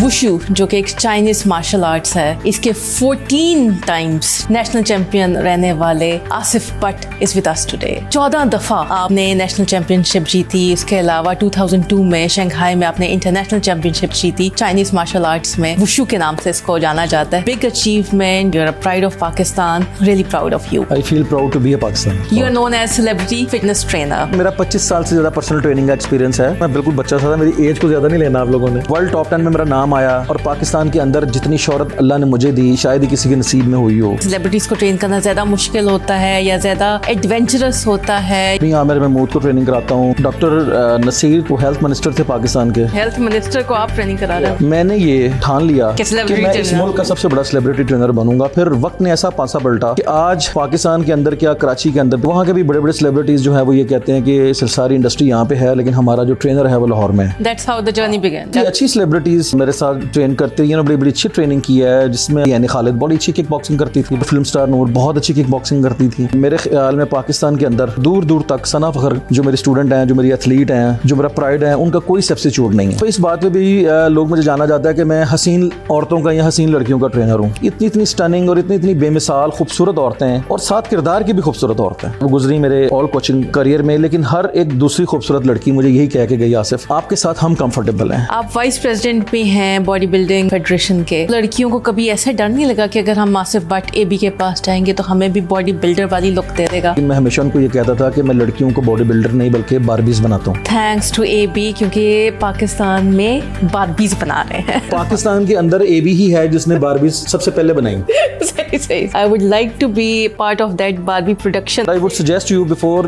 Wushu जो कि एक चाइनीज मार्शल आर्ट्स है, इसके 14 टाइम्स नेशनल चैंपियन रहने वाले Asif Bhatt is with us today. 14 दफा आपने नेशनल चैंपियनशिप जीती। इसके अलावा 2002 में शंघाई में आपने इंटरनेशनल चैंपियनशिप जीती चाइनीज मार्शल आर्ट्स में। वुशु के नाम से इसको जाना जाता है। Big achievement, you are a pride of Pakistan, really proud of you. I feel proud to be a Pakistani. You are known as celebrity fitness trainer. मेरा 25 साल से ज्यादा पर्सनल ट्रेनिंग का एक्सपीरियंस है। मैं बिल्कुल बच्चा सा था, मेरी एज को ज्यादा नहीं लेना आप लोगों ने। वर्ल्ड टॉप 10 में मेरा नाम आया और पाकिस्तान के अंदर जितनी शोहरत अल्लाह ने मुझे दी शायद ही किसी के नसीब में हुई हो। सेलिब्रिटीज को ट्रेन करना ज्यादा मुश्किल होता है या ज्यादा एडवेंचरस होता है? आमिर महमूद को ट्रेनिंग कराता हूँ। डॉक्टर नसीर को हेल्थ मिनिस्टर थे पाकिस्तान के। हेल्थ मिनिस्टर को आप ट्रेनिंग करा रहे हैं? मैंने ये ठान लिया कि मैं इस मुल्क का सबसे बड़ा सेलिब्रिटी ट्रेनर बनूंगा। फिर वक्त ने ऐसा पासा पलटा कि आज पाकिस्तान के अंदर क्या कराची के अंदर वहाँ के भी बड़े बड़े सेलिब्रिटीज जो है वो ये कहते हैं कि सारी इंडस्ट्री यहाँ पे है लेकिन हमारा जो ट्रेनर है वो लाहौर में है। That's how the journey began. अच्छी सेलिब्रिटीज मेरे साथ ट्रेन करती है, बड़ी बड़ी अच्छी ट्रेनिंग की है जिसमें यानी खालिद बड़ी अच्छी किक बॉक्सिंग करती थी। फिल्म स्टार नूर बहुत अच्छी किक बॉक्सिंग करती थी। मेरे ख्याल में पाकिस्तान के अंदर दूर दूर तक सना फखर जो मेरी स्टूडेंट हैं, जो मेरी एथलीट हैं, जो मेरा प्राइड है, उनका कोई सब्स्टिट्यूट नहीं है। तो इस बात पे भी लोग मुझे जाना जाता है कि मैं हसीन औरतों का या हसीन लड़कियों का ट्रेनर हूँ। इतनी इतनी स्टनिंग और इतनी इतनी बेमिसाल खूबसूरत औरतें हैं और साथ किरदार की भी खूबसूरत औरतें वो गुजरी मेरे ऑल कोचिंग करियर में। लेकिन हर एक दूसरी खूबसूरत लड़की मुझे यही कह के गई, आसिफ आपके साथ हम कंफर्टेबल हैं। आप वाइस प्रेसिडेंट भी हैं बॉडी बिल्डिंग फेडरेशन के। लड़कियों को कभी ऐसा डर नहीं लगा कि अगर हम आसिफ भट्ट एबी के पास जाएंगे तो हमें भी बॉडी बिल्डर वाली लुक दे देगा? मैं हमेशा उनको ये कहता था कि मैं लड़कियों को बॉडी बिल्डर नहीं बल्कि बारबीज बनाता हूँ। थैंक्स टू एबी, क्योंकि पाकिस्तान में बारबीज बना रहे हैं। पाकिस्तान के अंदर एबी ही है जिसने बारबीज सबसे पहले बनाई। सही। I would like to be part of that Barbie production. I would suggest you before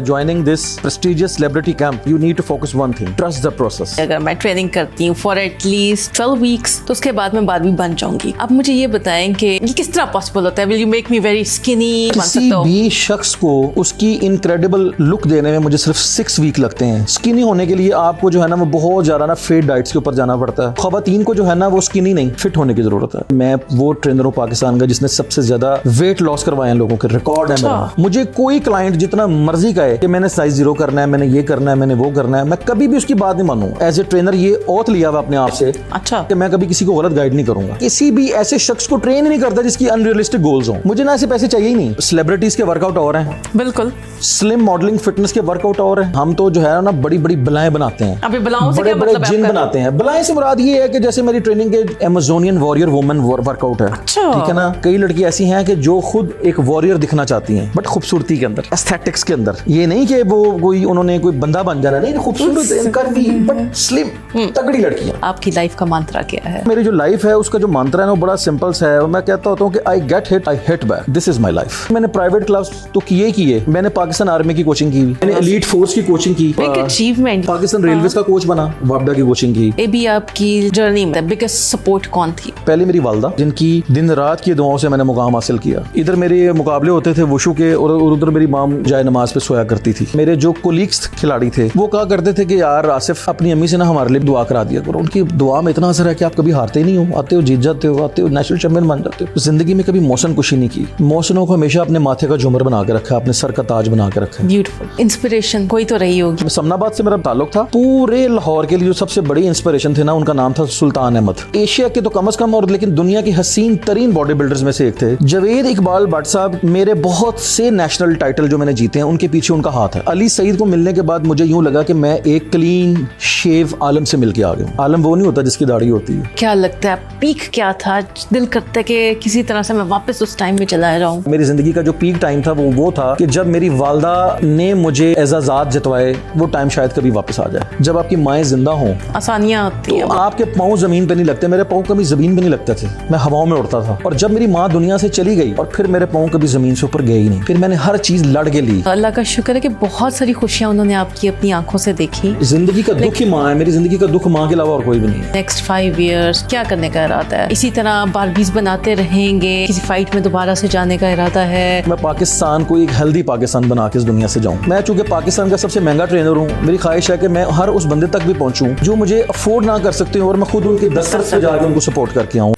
joining this prestigious celebrity camp, you need to focus one thing: trust the process. अगर मैं training करती हूँ for at least 12 weeks तो उसके बाद मैं Barbie बन जाऊंगी। अब मुझे ये बताएं कि ये किस तरह पॉसिबल होता है? Will you make me very skinny? किसी भी शख्स को उसकी इनक्रेडिबल लुक देने में मुझे सिर्फ 6 वीक लगते हैं। स्किनी होने के लिए आपको जो है ना वो बहुत ज्यादा ना फेड डाइट्स के ऊपर जाना पड़ता है। खवातीन को जो है ना वो स्किनी नहीं फिट होने की जरूरत है। मैं वो ट्रेनर हूँ पाकिस्तान का जिसने सबसे ज्यादा वेट लॉस करवाए हैं लोगों के, रिकॉर्ड है मेरा। मुझे कोई क्लाइंट जितना मर्जी कहे कि मैंने साइज 0 करना है, मैंने ये करना है, मैंने वो करना है, मैं कभी भी उसकी बात नहीं मानूं। एज ए ट्रेनर ये ओथ लिया हुआ अपने आप से कि मैं कभी किसी को गलत गाइड नहीं करूंगा। किसी भी ऐसे शख्स को ट्रेन नहीं करता जिसकी अनरियलिस्टिक गोल्स हो। मुझे ना ऐसे पैसे चाहिए ही नहीं। सेलिब्रिटीज के वर्कआउट और हैं, बिल्कुल स्लिम मॉडलिंग फिटनेस के वर्कआउट और हैं। हम तो जो है ना बड़ी बड़ी बलाएं बनाते हैं। अभी बलाओं से क्या मतलब जिन बनाते हैं। बलाएं से मुराद ये है कि जैसे मेरी ट्रेनिंग के अमेजोनियन वॉरियर वुमन वर्कआउट है, ठीक है ना। कई लड़की ऐसी हैं कि जो खुद एक वॉरियर दिखना चाहती हैं बट खूबसूरती के अंदर, एस्थेटिक्स के अंदर। ये नहीं कि वो कोई उन्होंने कोई बंदा बन जाना, नहीं, खूबसूरत कर्वी बट स्लिम तगड़ी लड़कियां। आपकी लाइफ का मंत्रा क्या है? मेरी जो लाइफ है उसका जो मंत्रा है वो बड़ा सिंपल सा है। मैं कहता होता हूँ कि I get hit, I hit back, this is my life. मैंने प्राइवेट क्लास तो किए ही किए। मैंने पाकिस्तान आर्मी की कोचिंग की, मैंने एलीट फोर्स की कोचिंग की, बिग अचीवमेंट। पाकिस्तान रेलवेज का कोच बना, वापडा की कोचिंग की। ये भी आपकी जर्नी में बिगेस्ट सपोर्ट कौन थी? पहले मेरी वालदा, जिनकी दिन रात की दुआओं से मैंने मुकाम हासिल किया। इधर मेरे मुकाबले होते थे वुशु के और उधर मेरी माम जाए नमाज पे सोया करती थी। मेरे जो कोलीग्स खिलाड़ी थे वो कहा करते थे कि यार आसिफ अपनी अम्मी से ना हमारे लिए दुआ करा दिया करो। उनकी दुआ में इतना असर है कि आप कभी हारते ही नहीं हो, आते हो जीत जाते हो, आते हो नेशनल चैंपियन बन जाते हो। जिंदगी में कभी मौसन कुशी नहीं की। मौसनों को हमेशा अपने माथे का झूमर बना के रखा, अपने सर का ताज बना के रखा। ब्यूटीफुल इंस्पिरेशन कोई तो रही होगी। समनाबाद से मेरा ताल्लुक था। पूरे लाहौर के लिए जो सबसे बड़ी इंस्पिरेशन थे ना उनका नाम था सुल्तान अहमद। एशिया के तो कम से कम और लेकिन दुनिया की हसीन तरीन बॉडी बिल्डर्स में से एक थे। जावेद इकबाल भट्ट साहब, मेरे बहुत से नेशनल टाइटल जो मैंने जीते हैं उनके पीछे उनका हाथ है। अली सईद को मिलने के बाद मुझे यूं लगा कि मैं एक क्लीन शेव आलम से मिलके आ गया। आलम वो नहीं होता जिसकी दाढ़ी होती है। क्या लगता है पीक क्या था? दिल करता है कि किसी तरह से मैं वापस उस टाइम में चला जाऊं। मेरी जिंदगी का जो पीक टाइम था वो था कि जब मेरी वालदा ने मुझे एजाजात जतवाए। वो टाइम शायद कभी वापस आ जाए। जब आपकी माएँ जिंदा हों, आसानियां होती हैं, तो आपके पाँव जमीन पे नहीं लगते। मेरे पाँव कभी जमीन पे नहीं लगते थे, मैं हवाओं में उड़ता था। और जब मेरी माँ दुनिया से चली गई और फिर मेरे पाँव कभी जमीन से ऊपर गए ही नहीं। फिर मैंने हर चीज लड़ के ली। अल्लाह का शुक्र है कि बहुत सारी खुशियां उन्होंने आपकी अपनी आंखों से देखी। जिंदगी का दुख ही माँ है। मेरी जिंदगी का दुख माँ के अलावा और कोई भी नहीं है। नेक्स्ट 5 years क्या करने का इरादा है? इसी तरह बारबीज बनाते रहेंगे? किसी फाइट में दोबारा से जाने का इरादा है? मैं पाकिस्तान को एक हेल्दी पाकिस्तान बना के इस दुनिया से जाऊं। मैं चूंकि पाकिस्तान का सबसे महंगा ट्रेनर हूँ, मेरी ख्वाहिश है कि मैं हर उस बंदे तक भी पहुंचूं जो मुझे अफोर्ड ना कर सकते और मैं खुद उनके दस्तर से जाकर उनको सपोर्ट करके आऊँ।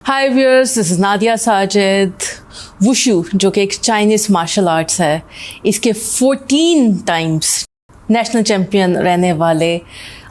हाय viewers, this is Nadia Sajid. Wushu जो कि एक चाइनीज मार्शल आर्ट्स है, इसके 14 टाइम्स नेशनल चैंपियन रहने वाले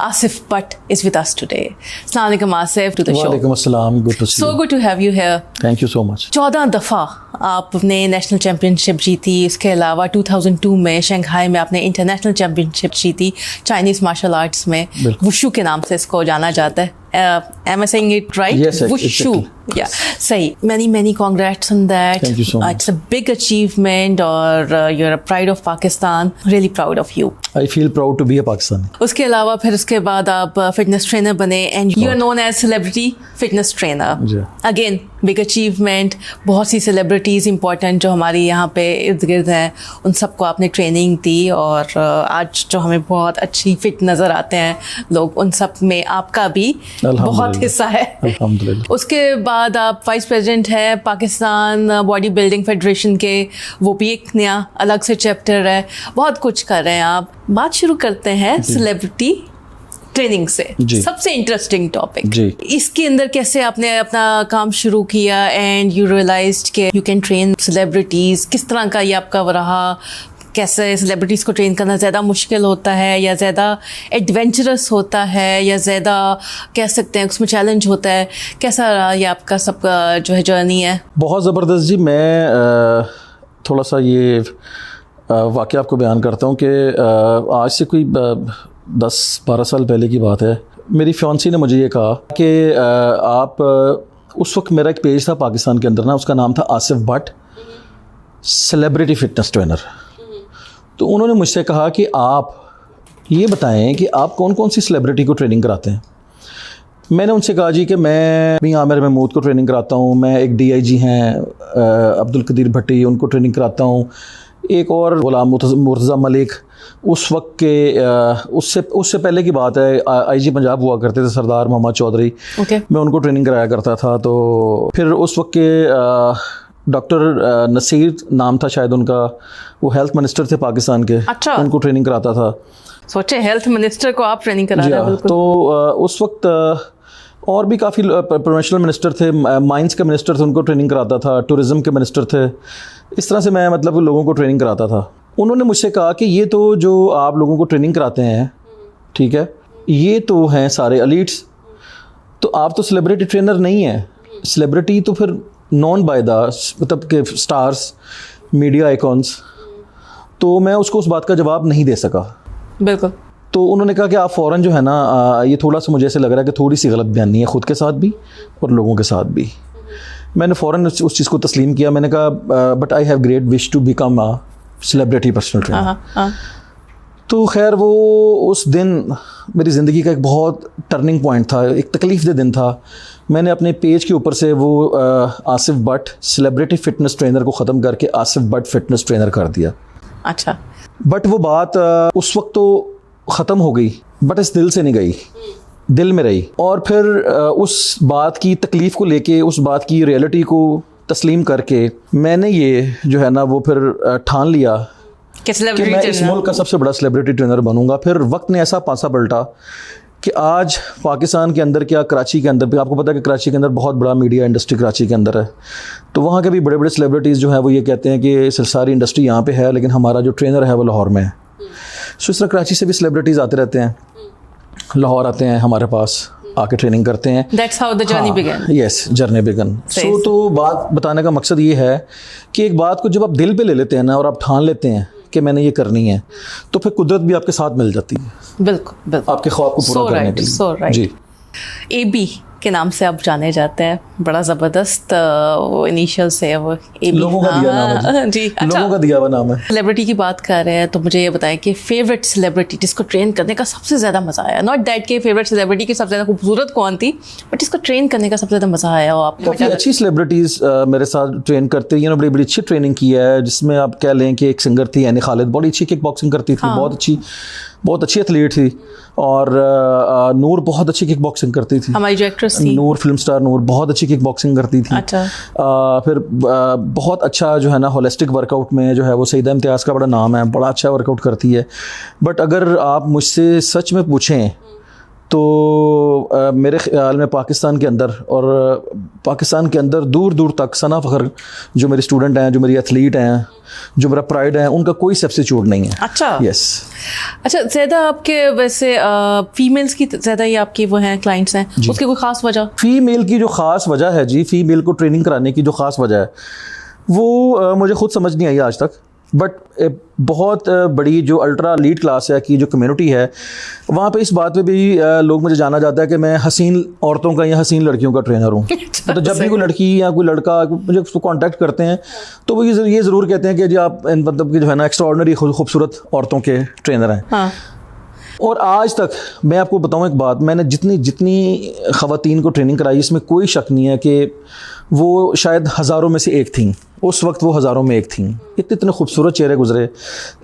Asif Bhatt is with us today. अस्सलाम वालेकुम आसिफ, टू द शो। वालेकुम अस्सलाम, good to see so good to have you here. Thank you so much. 14 दफ़ा आपने नेशनल चैम्पियनशिप जीती, इसके अलावा 2002 में शंघाई में आपने इंटरनेशनल चैम्पियनशिप जीती चाइनीज़ मार्शल आर्ट्स में। बिल्कुल। वुशु के नाम से इसको जाना जाता है। Am I saying it right? Yes, Wushu. exactly. Yeah. Sahi. Many congrats on that. Thank you so much. It's a big achievement और you're a pride of Pakistan. Really proud of you. I feel proud to be a Pakistani. उसके अलावा फिर उसके बाद आप fitness trainer बने and you are known as celebrity fitness trainer. जी। Again big achievement. बहुत सी सेलिब्रिटीज़ इंपॉर्टेंट जो हमारी यहाँ पे इर्द गिर्द हैं उन सबको आपने ट्रेनिंग दी और आज जो हमें बहुत अच्छी फिट नज़र आते हैं लोग, उन सब में आपका भी बहुत हिस्सा है। अल्हम्दुलिल्लाह। उसके बाद आप वाइस प्रेसिडेंट हैं पाकिस्तान बॉडी बिल्डिंग फेडरेशन के, वो भी एक नया अलग से चैप्टर है। बहुत कुछ कर रहे हैं आप। बात शुरू करते हैं सेलिब्रिटी ट्रेनिंग से। जी। सबसे इंटरेस्टिंग टॉपिक जी। इसके अंदर कैसे आपने अपना काम शुरू किया एंड यू रियलाइज्ड कि यू कैन ट्रेन सेलिब्रिटीज। किस तरह का ये आपका रहा? कैसे सेलिब्रिटीज़ को ट्रेन करना ज़्यादा मुश्किल होता है या ज़्यादा एडवेंचरस होता है या ज़्यादा कह सकते हैं उसमें चैलेंज होता है? कैसा रहा ये आपका सबका जो है जर्नी है? बहुत ज़बरदस्त जी। मैं थोड़ा सा ये वाक़या आपको बयान करता हूँ कि आज से कोई 10-12 साल पहले की बात है। मेरी फियांसी ने मुझे ये कहा कि आप उस वक्त मेरा एक पेज था पाकिस्तान के अंदर ना, उसका नाम था Asif Bhatt celebrity fitness trainer. तो उन्होंने मुझसे कहा कि आप ये बताएं कि आप कौन कौन सी सेलिब्रिटी को ट्रेनिंग कराते हैं। मैंने उनसे कहा जी कि मैं मियां आमिर महमूद को ट्रेनिंग कराता हूँ, मैं एक DIG हैं अब्दुल कदीर भट्टी, उनको ट्रेनिंग कराता हूँ, एक और गुलाम मुर्तज़ा मलिक, उस वक्त के उससे पहले की बात है IG पंजाब हुआ करते थे सरदार मोहम्मद चौधरी। मैं उनको ट्रेनिंग कराया करता था। तो फिर उस वक्त के डॉक्टर नसीर नाम था शायद उनका, वो हेल्थ मिनिस्टर थे पाकिस्तान के। अच्छा। उनको ट्रेनिंग कराता था। सोचे हेल्थ मिनिस्टर को आप ट्रेनिंग करा रहे हैं। बिल्कुल। तो उस वक्त और भी काफ़ी प्रोफेशनल मिनिस्टर थे, माइंस के मिनिस्टर थे, उनको ट्रेनिंग कराता था, टूरिज़म के मिनिस्टर थे। इस तरह से मैं मतलब लोगों को ट्रेनिंग कराता था। उन्होंने मुझसे कहा कि ये तो जो आप लोगों को ट्रेनिंग कराते हैं, ठीक है, ये तो हैं सारे एलीट्स, तो आप तो सेलिब्रिटी ट्रेनर नहीं हैं। सेलिब्रिटी तो फिर नॉन बाय द मतलब के स्टार्स, मीडिया आइकॉन्स। तो मैं उसको उस बात का जवाब नहीं दे सका। बिल्कुल। तो उन्होंने कहा कि आप फ़ौरन जो है ना, ये थोड़ा सा मुझे ऐसे लग रहा है कि थोड़ी सी गलत बयानी है ख़ुद के साथ भी और लोगों के साथ भी। मैंने फ़ौरन उस चीज़ को तस्लीम किया। मैंने कहा but I have great wish to become a celebrity personal trainer. तो खैर वो उस दिन मेरी ज़िंदगी का एक बहुत टर्निंग पॉइंट था, एक तकलीफ़ दे दिन था। मैंने अपने पेज के ऊपर से वो Asif Bhatt celebrity fitness trainer को ख़त्म करके आसिफ भट्ट फ़िटनेस ट्रेनर कर दिया। अच्छा। बट वो बात उस वक्त तो ख़त्म हो गई, बट इस दिल से नहीं गई, दिल में रही। और फिर उस बात की तकलीफ़ को लेके, उस बात की रियलिटी को तस्लीम करके मैंने ये जो है ना वो फिर ठान लिया कि मैं इस मुल्क का सबसे बड़ा सेलिब्रिटी ट्रेनर बनूंगा। फिर वक्त ने ऐसा पासा पलटा कि आज पाकिस्तान के अंदर क्या, कराची के अंदर भी आपको पता है कि कराची के अंदर बहुत बड़ा मीडिया इंडस्ट्री कराची के अंदर है। तो वहाँ के भी बड़े बड़े सेलिब्रिटीज़ जो हैं वो ये कहते हैं कि सारी इंडस्ट्री यहाँ पे है, लेकिन हमारा जो ट्रेनर है वो लाहौर में है। सो इस तरह कराची से भी सेलिब्रिटीज़ आते रहते हैं, लाहौर आते हैं, हमारे पास आके ट्रेनिंग करते हैं। That's how the journey began. Yes, journey began. So तो बात बताने का मकसद ये है कि एक बात को जब आप दिल पे ले लेते हैं ना और आप ठान लेते हैं कि मैंने ये करनी है, तो फिर कुदरत भी आपके साथ मिल जाती है। बिल्कुल बिल्कुल। आपके ख्वाब को पूरा करने के लिए। जी। AB के नाम से आप जाने जाते हैं, बड़ा ज़बरदस्त वो इनिशियल से है वो AB। लोगों का दिया नाम है जी। अच्छा। लोगों का दिया हुआ नाम है। सेलिब्रिटी की बात कर रहे हैं तो मुझे ये बताएं कि फेवरेट सेलिब्रिटी जिसको ट्रेन करने का सबसे ज़्यादा मज़ा आया। नॉट दैट के फेवरेट सेलिब्रिटी की सबसे ज़्यादा खूबसूरत कौन थी, बट इसको ट्रेन करने का सबसे ज़्यादा मज़ा आया हो आपको? काफ़ी अच्छी सेलिब्रिटीज़ मेरे साथ ट्रेन करते हैं, बड़ी बड़ी अच्छी ट्रेनिंग की है। जिसमें आप कह लें कि एक सिंगर थी यानी खालिद, बड़ी अच्छी किक बॉक्सिंग करती थी। बहुत अच्छी एथलीट थी। और नूर बहुत अच्छी किक बॉक्सिंग करती थी, हमारी जो एक्ट्रेस थी नूर, फिल्म स्टार नूर, बहुत अच्छी किक बॉक्सिंग करती थी। अच्छा। फिर बहुत अच्छा जो है ना होलिस्टिक वर्कआउट में जो है वो सईदा इम्तियाज़ का बड़ा नाम है, बड़ा अच्छा वर्कआउट करती है। बट अगर आप मुझसे सच में पूछें तो मेरे ख्याल में पाकिस्तान के अंदर दूर दूर तक सना फ़खर जो मेरे स्टूडेंट हैं, जो मेरी एथलीट हैं, जो मेरा प्राइड है, उनका कोई सब्स्टिट्यूट नहीं है। अच्छा। यस। अच्छा, ज़्यादा आपके वैसे फीमेल्स की ज़्यादा ही आपके वो हैं क्लाइंट्स हैं, उसकी कोई ख़ास वजह? फ़ीमेल की जो ख़ास वजह है जी, फ़ीमेल को ट्रेनिंग कराने की जो ख़ास वजह है वो मुझे खुद समझ नहीं आई आज तक। बट बहुत बड़ी जो अल्ट्रा लीड क्लास है की जो कम्युनिटी है, वहाँ पे इस बात पे भी लोग मुझे जाना जाता है कि मैं हसीन औरतों का या हसीन लड़कियों का ट्रेनर हूँ। तो जब भी कोई लड़की या कोई लड़का मुझे उसको कांटेक्ट करते हैं तो वो ये ज़रूर कहते हैं कि जी आप मतलब कि जो है ना एक्स्ट्राऑर्डिनरी खूबसूरत औरतों के ट्रेनर हैं। हाँ। और आज तक मैं आपको बताऊं एक बात, मैंने जितनी ख़वातीन को ट्रेनिंग कराई, इसमें कोई शक नहीं है कि वो शायद हज़ारों में से एक थी। उस वक्त वो हज़ारों में एक थी। इतने इतने खूबसूरत चेहरे गुजरे,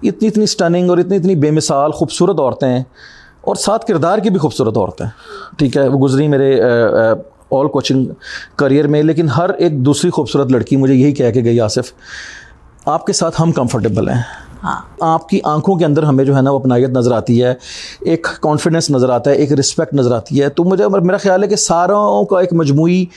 इतनी इतनी स्टनिंग और इतनी इतनी बेमिसाल खूबसूरत औरतें, और साथ किरदार की भी खूबसूरत औरतें, ठीक है, वो गुजरी मेरे ऑल कोचिंग करियर में। लेकिन हर एक दूसरी खूबसूरत लड़की मुझे यही कह के गई, आसिफ आपके साथ हम कंफर्टेबल हैं। हाँ। आपकी आंखों के अंदर हमें जो है ना वो अपनायत नज़र आती है, एक कॉन्फिडेंस नज़र आता है, एक रिस्पेक्ट नज़र आती है। तो मुझे मेरा ख्याल है कि सारों का एक मजमूई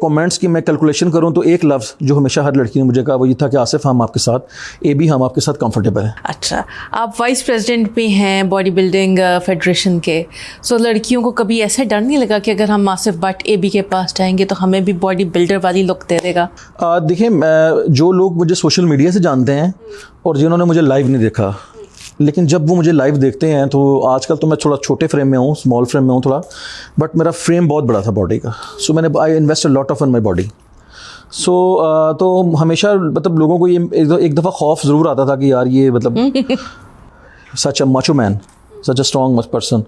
कमेंट्स की मैं कैलकुलेशन करूं तो एक लफ्ज़ जो हमेशा हर लड़की ने मुझे कहा वो ये था कि आसिफ हम आपके साथ, एबी हम आपके साथ कंफर्टेबल हैं। अच्छा, आप वाइस प्रेसिडेंट भी हैं बॉडी बिल्डिंग फेडरेशन के, सो लड़कियों को कभी ऐसा डर नहीं लगा कि अगर हम आसिफ भट्ट एबी के पास जाएंगे तो हमें भी बॉडी बिल्डर वाली लुक दे देगा? देखिए, जो लोग मुझे सोशल मीडिया से जानते हैं और जिन्होंने मुझे लाइव नहीं देखा, लेकिन जब वो मुझे लाइव देखते हैं तो आजकल तो मैं थोड़ा छोटे फ्रेम में हूँ, स्मॉल फ्रेम में हूँ थोड़ा, बट मेरा फ्रेम बहुत बड़ा था बॉडी का। सो मैंने I invest a lot of in my body. So तो हमेशा मतलब लोगों को ये एक दफ़ा खौफ ज़रूर आता था कि यार ये मतलब such a macho man, such a strong person.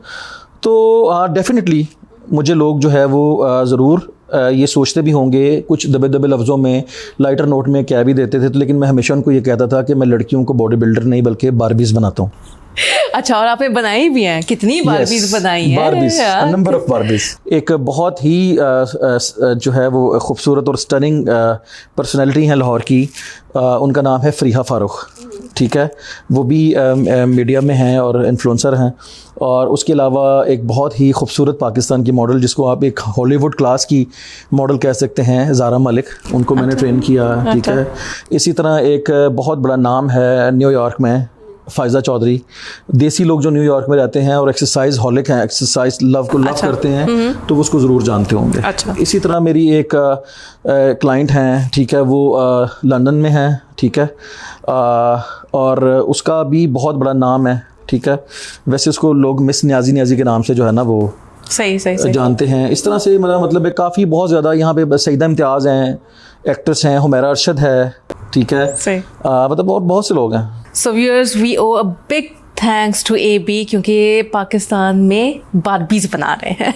तो डेफिनेटली मुझे लोग जो है वो ज़रूर ये सोचते भी होंगे, कुछ दबे दबे लफ्ज़ों में, लाइटर नोट में कह भी देते थे। तो लेकिन मैं हमेशा उनको ये कहता था कि मैं लड़कियों को बॉडी बिल्डर नहीं बल्कि बारबीज़ बनाता हूँ। अच्छा, और आपने बनाई भी हैं? कितनी बारबीज़ बनाई हैं? बारबीज़, नंबर ऑफ बारबीज़। एक बहुत ही जो है वो खूबसूरत और स्टनिंग पर्सनैलिटी हैं लाहौर की, उनका नाम है फरीहा फ़ारूक, ठीक है। वो भी मीडिया में हैं और इन्फ्लुएंसर हैं। और उसके अलावा एक बहुत ही खूबसूरत पाकिस्तान की मॉडल, जिसको आप एक हॉलीवुड क्लास की मॉडल कह सकते हैं, ज़ारा मलिक, उनको मैंने ट्रेन किया, ठीक है। इसी तरह एक बहुत बड़ा नाम है न्यूयॉर्क में, फ़ायज़ा चौधरी। देसी लोग जो न्यूयॉर्क में रहते हैं और एक्सरसाइज हॉलिक हैं, एक्सरसाइज लव करते हैं, तो वो उसको ज़रूर जानते होंगे। अच्छा। इसी तरह मेरी एक क्लाइंट हैं, ठीक है, वो लंदन में है, ठीक है, और उसका भी बहुत बड़ा नाम है, ठीक है। वैसे उसको लोग मिस न्याजी के नाम से जो है ना वो सही जानते हैं। इस तरह से मेरा मतलब है काफ़ी बहुत ज़्यादा यहाँ पे सईदा इम्तियाज़ हैं, एक्ट्रेस हैं, हुमैरा अरशद है, ठीक है, मतलब बहुत से लोग हैं। So viewers, we owe a big thanks to AB क्योंकि पाकिस्तान में बारबीज़ बना रहे हैं।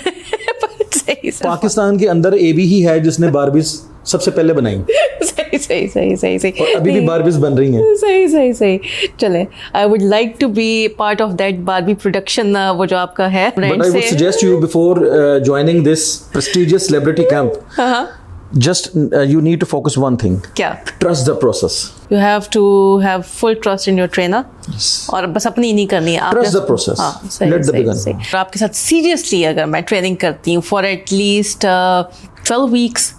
पाकिस्तान के अंदर एबी ही है जिसने बारबीज़ सबसे पहले बनाई। सही। और अभी भी बारबीज़ बन रही हैं। सही। चले, I would like to be part of that Barbie production, वो जो आपका है। But I would suggest you before joining this prestigious celebrity camp, just you need to focus one thing. क्या? Trust the process. You have to have full trust in your trainer. Yes. और बस अपनी नहीं करनी है। Trust the process. Let the begin. और आपके साथ सीरियसली अगर मैं ट्रेनिंग करती हूँ फॉर एटलीस्ट 12 वीक्स,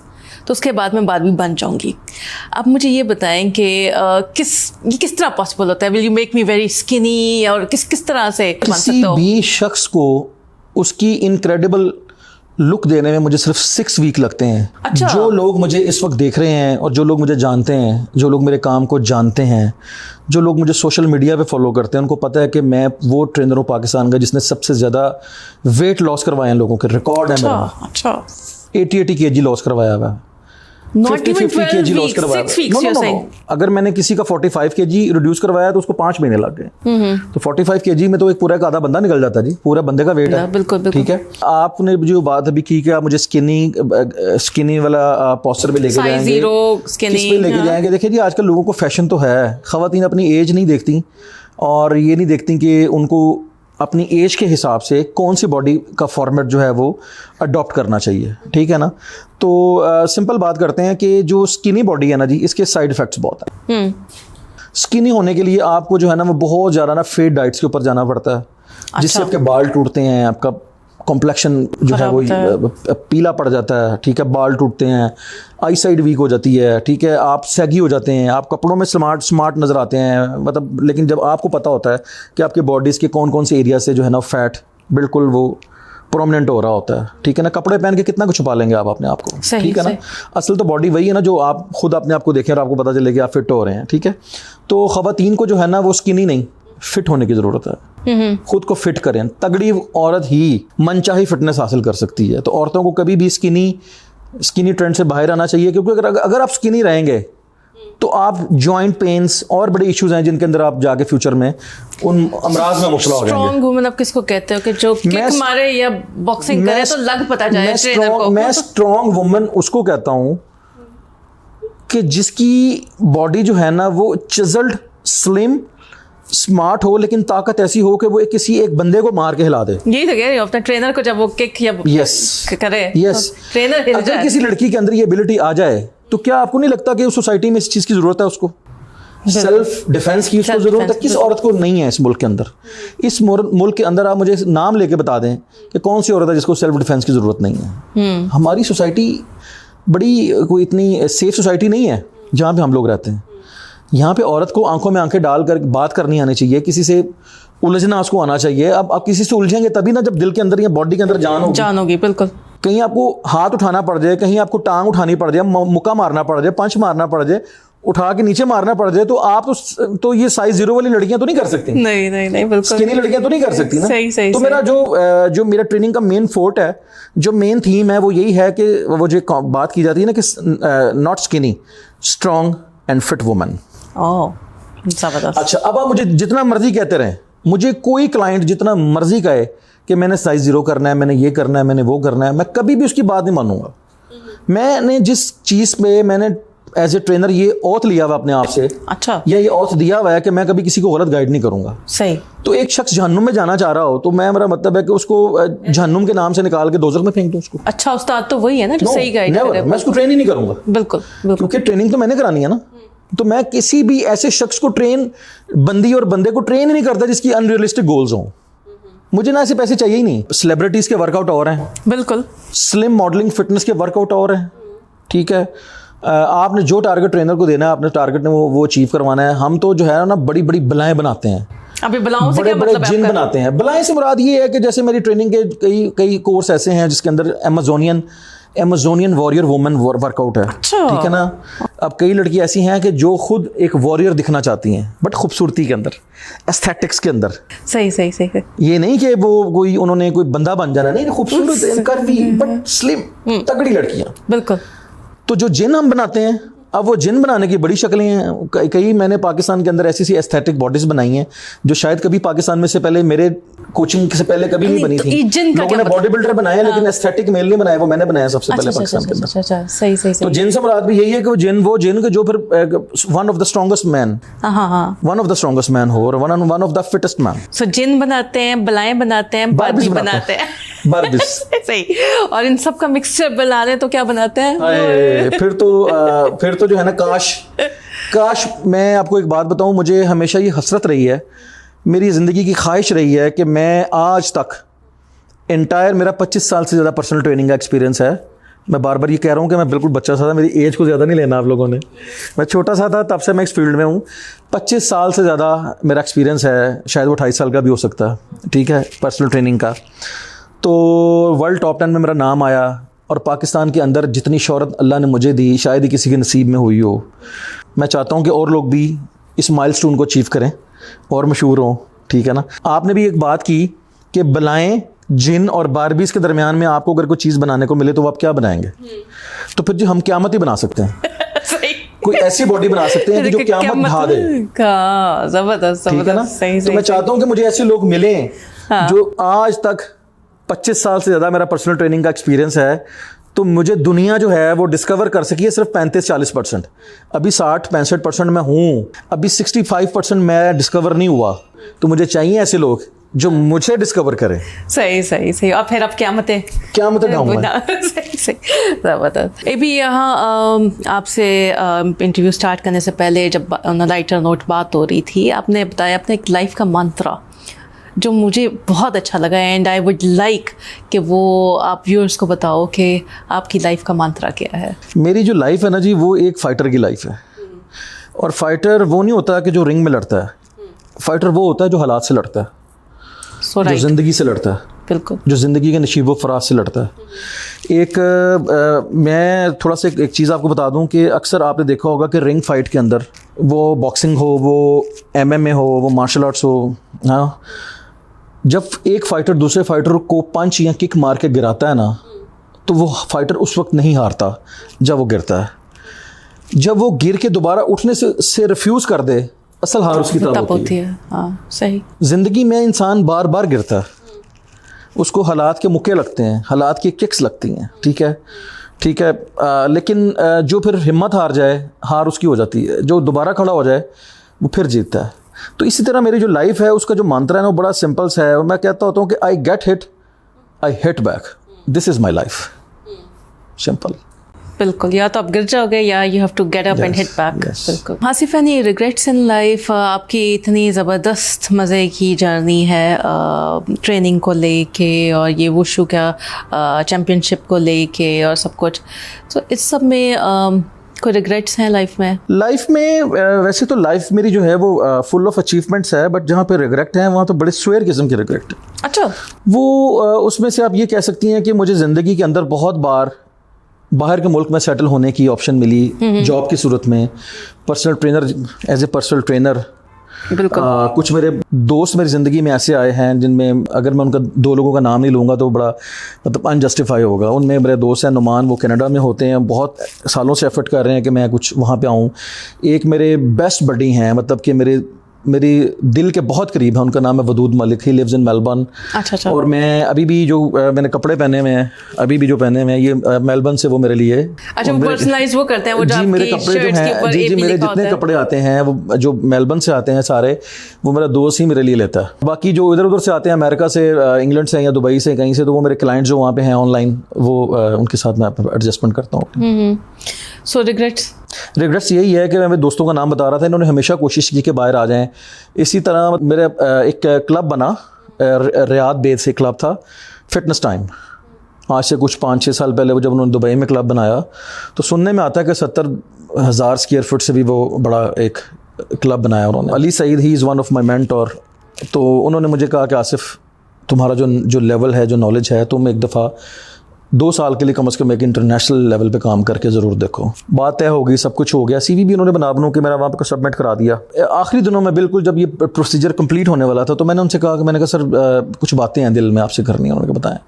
तो उसके बाद मैं बारबी बन जाऊंगी। आप मुझे ये बताएं कि ये किस तरह पॉसिबल होता है? Will you make me very skinny, और किस तरह से बन सकते हो? किसी भी शख्स को उसकी इनक्रेडिबल लुक देने में मुझे सिर्फ 6 वीक लगते हैं। अच्छा। जो लोग मुझे इस वक्त देख रहे हैं और जो लोग मुझे जानते हैं, जो लोग मेरे काम को जानते हैं, जो लोग मुझे सोशल मीडिया पे फॉलो करते हैं, उनको पता है कि मैं वो ट्रेनर हूँ पाकिस्तान का जिसने सबसे ज़्यादा वेट लॉस करवाए हैं। लोगों के रिकॉर्ड है मेरा। अच्छा 80 kg लॉस करवाया हुआ है। Not even 12 weeks, 6 weeks you're saying? अगर मैंने किसी का 45 kg रिड्यूस करवाया तो उसको 5 महीने लग गए। तो 45 kg में तो एक पूरा का आधा बंदा निकल जाता है जी, पूरा बंदे का वेट है। बिल्कुल। ठीक है। आपने जो बात अभी की कि आप मुझे स्किनी वाला पोस्टर पे लेके जाएंगे, किस पे लेके जाएंगे? देखिए जी, आजकल लोगों को फैशन तो है, ख़वातीन अपनी एज नहीं देखती और ये नहीं देखती कि उनको अपनी एज के हिसाब से कौन सी बॉडी का फॉर्मेट जो है वो अडॉप्ट करना चाहिए, ठीक है ना। तो सिंपल बात करते हैं कि जो स्किनी बॉडी है ना जी, इसके साइड इफ़ेक्ट्स बहुत हैं। स्किनी होने के लिए आपको जो है ना वो बहुत ज़्यादा ना फेड डाइट्स के ऊपर जाना पड़ता है, जिससे आपके बाल टूटते हैं, आपका कॉम्प्लेक्शन जो है वो पीला पड़ जाता है, ठीक है, बाल टूटते हैं, आई साइड वीक हो जाती है, ठीक है, आप सैगी हो जाते हैं, आप कपड़ों में स्मार्ट नज़र आते हैं, मतलब। लेकिन जब आपको पता होता है कि आपके बॉडीज़ के कौन कौन से एरिया से जो है ना फैट बिल्कुल वो प्रोमिनेंट हो रहा होता है, ठीक है ना, कपड़े पहन के कितना कुछ छुपा लेंगे आप अपने आप को, ठीक है ना। असल तो बॉडी वही है ना जो आप खुद अपने आप को देखें और आपको पता चले कि आप फिट हो रहे हैं, ठीक है। तो ख़वातीन को जो है ना वो स्किनी नहीं, फिट होने की ज़रूरत है। खुद को फिट करें। तगड़ी औरत ही मनचाही फिटनेस हासिल कर सकती है। तो औरतों को कभी भी स्किनी ट्रेंड से बाहर आना चाहिए, क्योंकि अगर आप स्किनी रहेंगे तो आप जॉइंट पेन्स और बड़े इश्यूज हैं जिनके अंदर आप जाके फ्यूचर में उन अमराज में मुब्तला हो जाएंगे। स्ट्रॉन्ग वुमन आप किसको कहते हो कि जो किक मारे या बॉक्सिंग करे तो लग पता जाए ट्रेनर को? मैं स्ट्रॉन्ग वुमन उसको कहता हूं कि जिसकी बॉडी जो है ना वो चिजल्ड, स्लिम, स्मार्ट हो, लेकिन ताकत ऐसी हो कि वो किसी एक बंदे को मार के हिला दे। यही तो कह रही हूँ, अपने ट्रेनर को जब वो किक या करे तो ट्रेनर हिल जाए। अगर किसी लड़की के अंदर ये एबिलिटी आ जाए तो क्या आपको नहीं लगता कि उस सोसाइटी में इस चीज़ की ज़रूरत है? उसको सेल्फ डिफेंस की उसको ज़रूरत है। किस औरत को नहीं है इस मुल्क के अंदर? इस मुल्क के अंदर आप मुझे नाम लेके बता दें कि कौन सी औरत है जिसको सेल्फ डिफेंस की ज़रूरत नहीं है। हमारी सोसाइटी बड़ी कोई इतनी सेफ सोसाइटी नहीं है जहाँ पे हम लोग रहते हैं। यहाँ पे औरत को आंखों में आंखें डालकर बात करनी आनी चाहिए, किसी से उलझना उसको आना चाहिए। अब आप किसी से उलझेंगे तभी ना जब दिल के अंदर या बॉडी के अंदर जान होगी। बिल्कुल। कहीं आपको हाथ उठाना पड़ जाए, कहीं आपको टांग उठानी पड़ जाए, मुक्का मारना पड़ जाए, पंच मारना पड़ जाए, उठा के नीचे मारना पड़ जाए, तो आप तो ये साइज 0 वाली लड़कियां तो नहीं कर सकती। नहीं बिल्कुल। स्किनी लड़कियां तो नहीं कर सकती ना। सही। तो मेरा जो मेरा ट्रेनिंग का मेन फोर्ट है, जो मेन थीम है वो यही है कि वो जो बात की जाती है ना कि not skinny, strong and fit woman. जबरदस्त। अच्छा, अब आप मुझे जितना मर्जी कहते रहें, मुझे कोई क्लाइंट जितना मर्जी कहे कि मैंने साइज 0 करना है, मैंने ये करना है, मैंने वो करना है, मैं कभी भी उसकी बात नहीं मानूंगा। मैंने जिस चीज़ पे मैंने एज ए ट्रेनर ये औथ लिया हुआ अपने आप से, अच्छा, या ये औथ दिया हुआ है कि मैं कभी किसी को गलत गाइड नहीं करूंगा। सही। तो एक शख्स जहन्नुम में जाना चाह रहा हो तो मेरा मतलब है कि उसको जहन्नुम के नाम से निकाल के दोज़ख में फेंक दूं उसको। अच्छा, उस्ताद तो वही है ना जो सही गाइड करे। मैं उसको ट्रेन ही नहीं करूंगा। बिल्कुल। क्योंकि ट्रेनिंग तो मैंने करानी है ना। तो मैं किसी भी ऐसे शख्स को बंदी और बंदे को ट्रेन ही नहीं करता जिसकी अनरियलिस्टिक गोल्स हों। मुझे ना ऐसे पैसे चाहिए ही नहीं। सेलिब्रिटीज़ के वर्कआउट और हैं, बिल्कुल, स्लिम मॉडलिंग फिटनेस के वर्कआउट और हैं, ठीक है। आपने जो टारगेट ट्रेनर को देना है, अपने टारगेट ने वो अचीव करवाना है। हम तो जो है ना बड़ी बड़ी बलाएं बनाते हैं। अभी बलाओं से क्या मतलब जिन बनाते हैं। बलाएं से मुराद ये है कि जैसे मेरी ट्रेनिंग के कई कोर्स ऐसे हैं जिसके अंदर एमेजोनियन वॉरियर वुमन वर्कआउट है। अच्छा। ठीक है ना। अब कई लड़की ऐसी हैं कि जो खुद एक वॉरियर दिखना चाहती हैं, बट खूबसूरती के अंदर, एस्थेटिक्स के अंदर। सही। ये नहीं कि वो उन्होंने कोई बंदा बन जाना, नहीं, खूबसूरत कर्वी बट स्लिम तगड़ी लड़कियां। बिल्कुल। तो जो जिन हम बनाते हैं, अब वो जिन बनाने की बड़ी शक्लें हैं। कई मैंने पाकिस्तान के अंदर ऐसी एस्थेटिक बॉडीज बनाई हैं जो शायद कभी पाकिस्तान में से पहले, मेरे कोचिंग से पहले कभी नहीं बनी थी। लोगों ने बॉडी बिल्डर बनाया, लेकिन एस्थेटिक मेल नहीं बनाया, वो मैंने बनाया सबसे पहले पाकिस्तान के अंदर। अच्छा, सही। तो जिन से मुराद भी यही है कि वो जिन के जो फिर one of the strongest man हो और one of the fittest man. So जिन बनाते हैं, बलाएं बनाते हैं, बारबी बनाते हैं। बारबीस। सही। और इन सब का मिक्सचर बना लें तो क्या बनाते हैं? फिर तो जो है ना, काश मैं आपको एक बात बताऊं, मुझे हमेशा ये हसरत रही है, मेरी ज़िंदगी की ख्वाहिश रही है कि मैं आज तक एंटायर मेरा 25 साल से ज़्यादा पर्सनल ट्रेनिंग का एक्सपीरियंस है। मैं बार बार ये कह रहा हूँ कि मैं बिल्कुल बच्चा सा था, मेरी एज को ज़्यादा नहीं लेना आप लोगों ने। मैं छोटा सा था तब से मैं इस फील्ड में हूँ। 25 साल से ज़्यादा मेरा एक्सपीरियंस है, शायद वो 28 साल का भी हो सकता है, ठीक है, पर्सनल ट्रेनिंग का। तो वर्ल्ड टॉप 10 में मेरा नाम आया और पाकिस्तान के अंदर जितनी शोहरत अल्लाह ने मुझे दी शायद ही किसी के नसीब में हुई हो। मैं चाहता हूँ कि और लोग भी इस माइलस्टोन को अचीव करें और मशहूर हों, ठीक है ना। आपने भी एक बात की कि बलाएं, जिन और बारबीज के दरमियान में आपको अगर कोई चीज़ बनाने को मिले तो आप क्या बनाएंगे? तो फिर जो हम क़यामत ही बना सकते हैं। कोई ऐसी बॉडी बना सकते हैं कि जो क़यामत ढा दे। जबरदस्त, ठीक है ना। तो मैं चाहता हूँ कि मुझे ऐसे लोग मिलें जो आज तक 25 साल से ज़्यादा मेरा पर्सनल ट्रेनिंग का एक्सपीरियंस है, तो मुझे दुनिया जो है वो डिस्कवर कर सकी है सिर्फ 35-40%। अभी 60-65% मैं हूँ, अभी 65% मैं डिस्कवर नहीं हुआ। तो मुझे चाहिए ऐसे लोग जो मुझे डिस्कवर करें। सही। और फिर अब क़यामतें ढाऊंगा। सही। जबरदस्त। ये भी यहाँ आपसे इंटरव्यू स्टार्ट करने से पहले जब लाइटर नोट बात हो रही थी, आपने बताया अपने एक लाइफ का मंत्रा जो मुझे बहुत अच्छा लगा, एंड आई वुड लाइक कि वो आप व्यूअर्स को बताओ कि आपकी लाइफ का मंत्रा क्या है। मेरी जो लाइफ है ना जी, वो एक फ़ाइटर की लाइफ है। और फाइटर वो नहीं होता कि जो रिंग में लड़ता है, फाइटर वो होता है जो हालात से लड़ता है, So जो right, ज़िंदगी से लड़ता है, बिल्कुल। जो ज़िंदगी के नशीब व फराज से लड़ता है। मैं थोड़ा सा एक चीज़ आपको बता दूं कि अक्सर आपने देखा होगा कि रिंग फाइट के अंदर, वो बॉक्सिंग हो, वो MMA हो, वो मार्शल आर्ट्स हो, हाँ, जब एक फ़ाइटर दूसरे फाइटर को पंच या किक मार के गिराता है ना, तो वो फाइटर उस वक्त नहीं हारता जब वो गिरता है। जब वो गिर के दोबारा उठने से रिफ्यूज़ कर दे, असल हार उसकी तरफ होती है। हाँ, सही। ज़िंदगी में इंसान बार बार गिरता है, उसको हालात के मुक्के लगते हैं, हालात की किक्स लगती हैं, ठीक है, ठीक है। लेकिन जो फिर हिम्मत हार जाए, हार उसकी हो जाती है, जो दोबारा खड़ा हो जाए वो फिर जीतता है। तो इसी तरह मेरी जो लाइफ है उसका जो मंत्र है ना, वो बड़ा सिंपल सा है। मैं कहता होता हूँ कि I get hit, I hit back, this is my life, simple. बिल्कुल, या तो आप गिर जाओगे या you have to get up and hit back. बिल्कुल। Hasif, any regrets in life? आपकी इतनी ज़बरदस्त मज़े की जर्नी है ट्रेनिंग को लेके और ये वुशु का चैम्पियनशिप को लेके और सब कुछ, तो इस सब में कोई रिग्रेट्स हैं लाइफ में? लाइफ में वैसे तो लाइफ मेरी जो है वो फुल ऑफ अचीवमेंट्स है, बट जहाँ पे रिग्रेट है वहाँ तो बड़े स्वेयर किस्म के रिग्रेट है। अच्छा। वो उसमें से आप ये कह सकती हैं कि मुझे ज़िंदगी के अंदर बहुत बार बाहर के मुल्क में सेटल होने की ऑप्शन मिली जॉब की सूरत में, personal trainer, as a personal trainer. बिल्कुल। कुछ मेरे दोस्त मेरी ज़िंदगी में ऐसे आए हैं जिनमें अगर मैं उनका 2 लोगों का नाम नहीं लूँगा तो बड़ा मतलब अनजस्टिफाई होगा। उनमें मेरे दोस्त हैं नुमान, वो कनाडा में होते हैं, बहुत सालों से एफर्ट कर रहे हैं कि मैं कुछ वहाँ पे आऊँ। एक मेरे बेस्ट बडी हैं, मतलब कि मेरी दिल के बहुत करीब है, उनका नाम है Wadood Malik, he lives in Melbourne. अच्छा। और मैं अभी भी जो मैंने कपड़े पहने हुए हैं, अभी भी जो पहने हुए हैं, ये मेलबर्न से वो मेरे लिए। अच्छा, वो पर्सनलाइज वो करते हैं, वो जो जी मेरे आपकी कपड़े जो shirts के हैं, ऊपर जी AP मेरे लिखा जितने होता है। कपड़े आते हैं वो जो मेलबर्न से आते हैं सारे, वो मेरा दोस्त ही मेरे लिए लेता है। बाकी जो इधर उधर से आते हैं, अमेरिका से, इंग्लैंड से या दुबई से कहीं से, तो वो मेरे क्लाइंट जो वहाँ पे हैं ऑनलाइन, वो उनके साथ मैं एडजस्टमेंट करता हूँ। सो रिग्रेट्स यही है कि मैं मेरे दोस्तों का नाम बता रहा था, इन्होंने हमेशा कोशिश की कि बाहर आ जाएं। इसी तरह मेरे एक क्लब बना, रियाद बेस से क्लब था, फिटनेस टाइम। आज से कुछ 5-6 साल पहले वो जब उन्होंने दुबई में क्लब बनाया, तो सुनने में आता है कि 70,000 स्क्वायर फुट से भी वो बड़ा एक क्लब बनाया उन्होंने। Ali Saeed, he is one of my mentor. तो उन्होंने मुझे कहा कि आसिफ, तुम्हारा जो लेवल है, जो नॉलेज है, तुम एक दफ़ा 2 साल के लिए कम से कम एक इंटरनेशनल लेवल पे काम करके ज़रूर देखो। बात तय हो गई, सब कुछ हो गया, CV भी उन्होंने बना के मेरा वहाँ पे सबमिट करा दिया। आखिरी दिनों में बिल्कुल जब ये प्रोसीजर कंप्लीट होने वाला था, तो मैंने उनसे कहा कि सर कुछ बातें हैं दिल में आपसे करनी है। उन्होंने बताया,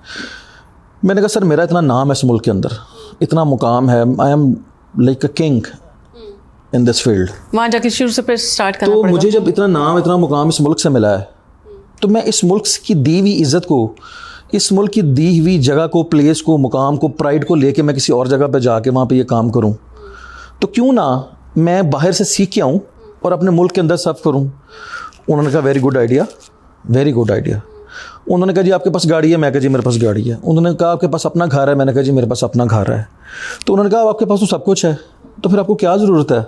मैंने कहा सर मेरा इतना नाम है इस मुल्क के अंदर, इतना मुकाम है, I am like a king in this field. वहाँ जाके शुरू से फिर स्टार्ट करना तो पड़ेगा। मुझे जब इतना नाम, इतना मुकाम इस मुल्क से मिला है, तो मैं इस मुल्क की दी हुई इज़्ज़त को, इस मुल्क की दी हुई जगह को, प्लेस को, मुकाम को, प्राइड को लेके मैं किसी और जगह पे जाके वहाँ पे ये काम करूँ, तो क्यों ना मैं बाहर से सीख के आऊँ और अपने मुल्क के अंदर सर्व करूँ। उन्होंने कहा very good idea, very good idea. उन्होंने कहा जी आपके पास गाड़ी है? मैं कहा जी मेरे पास गाड़ी है। उन्होंने कहा आपके पास अपना घर है? मैंने कहा जी मेरे पास अपना घर है। तो उन्होंने कहा आपके पास तो सब कुछ है, तो फिर आपको क्या ज़रूरत है?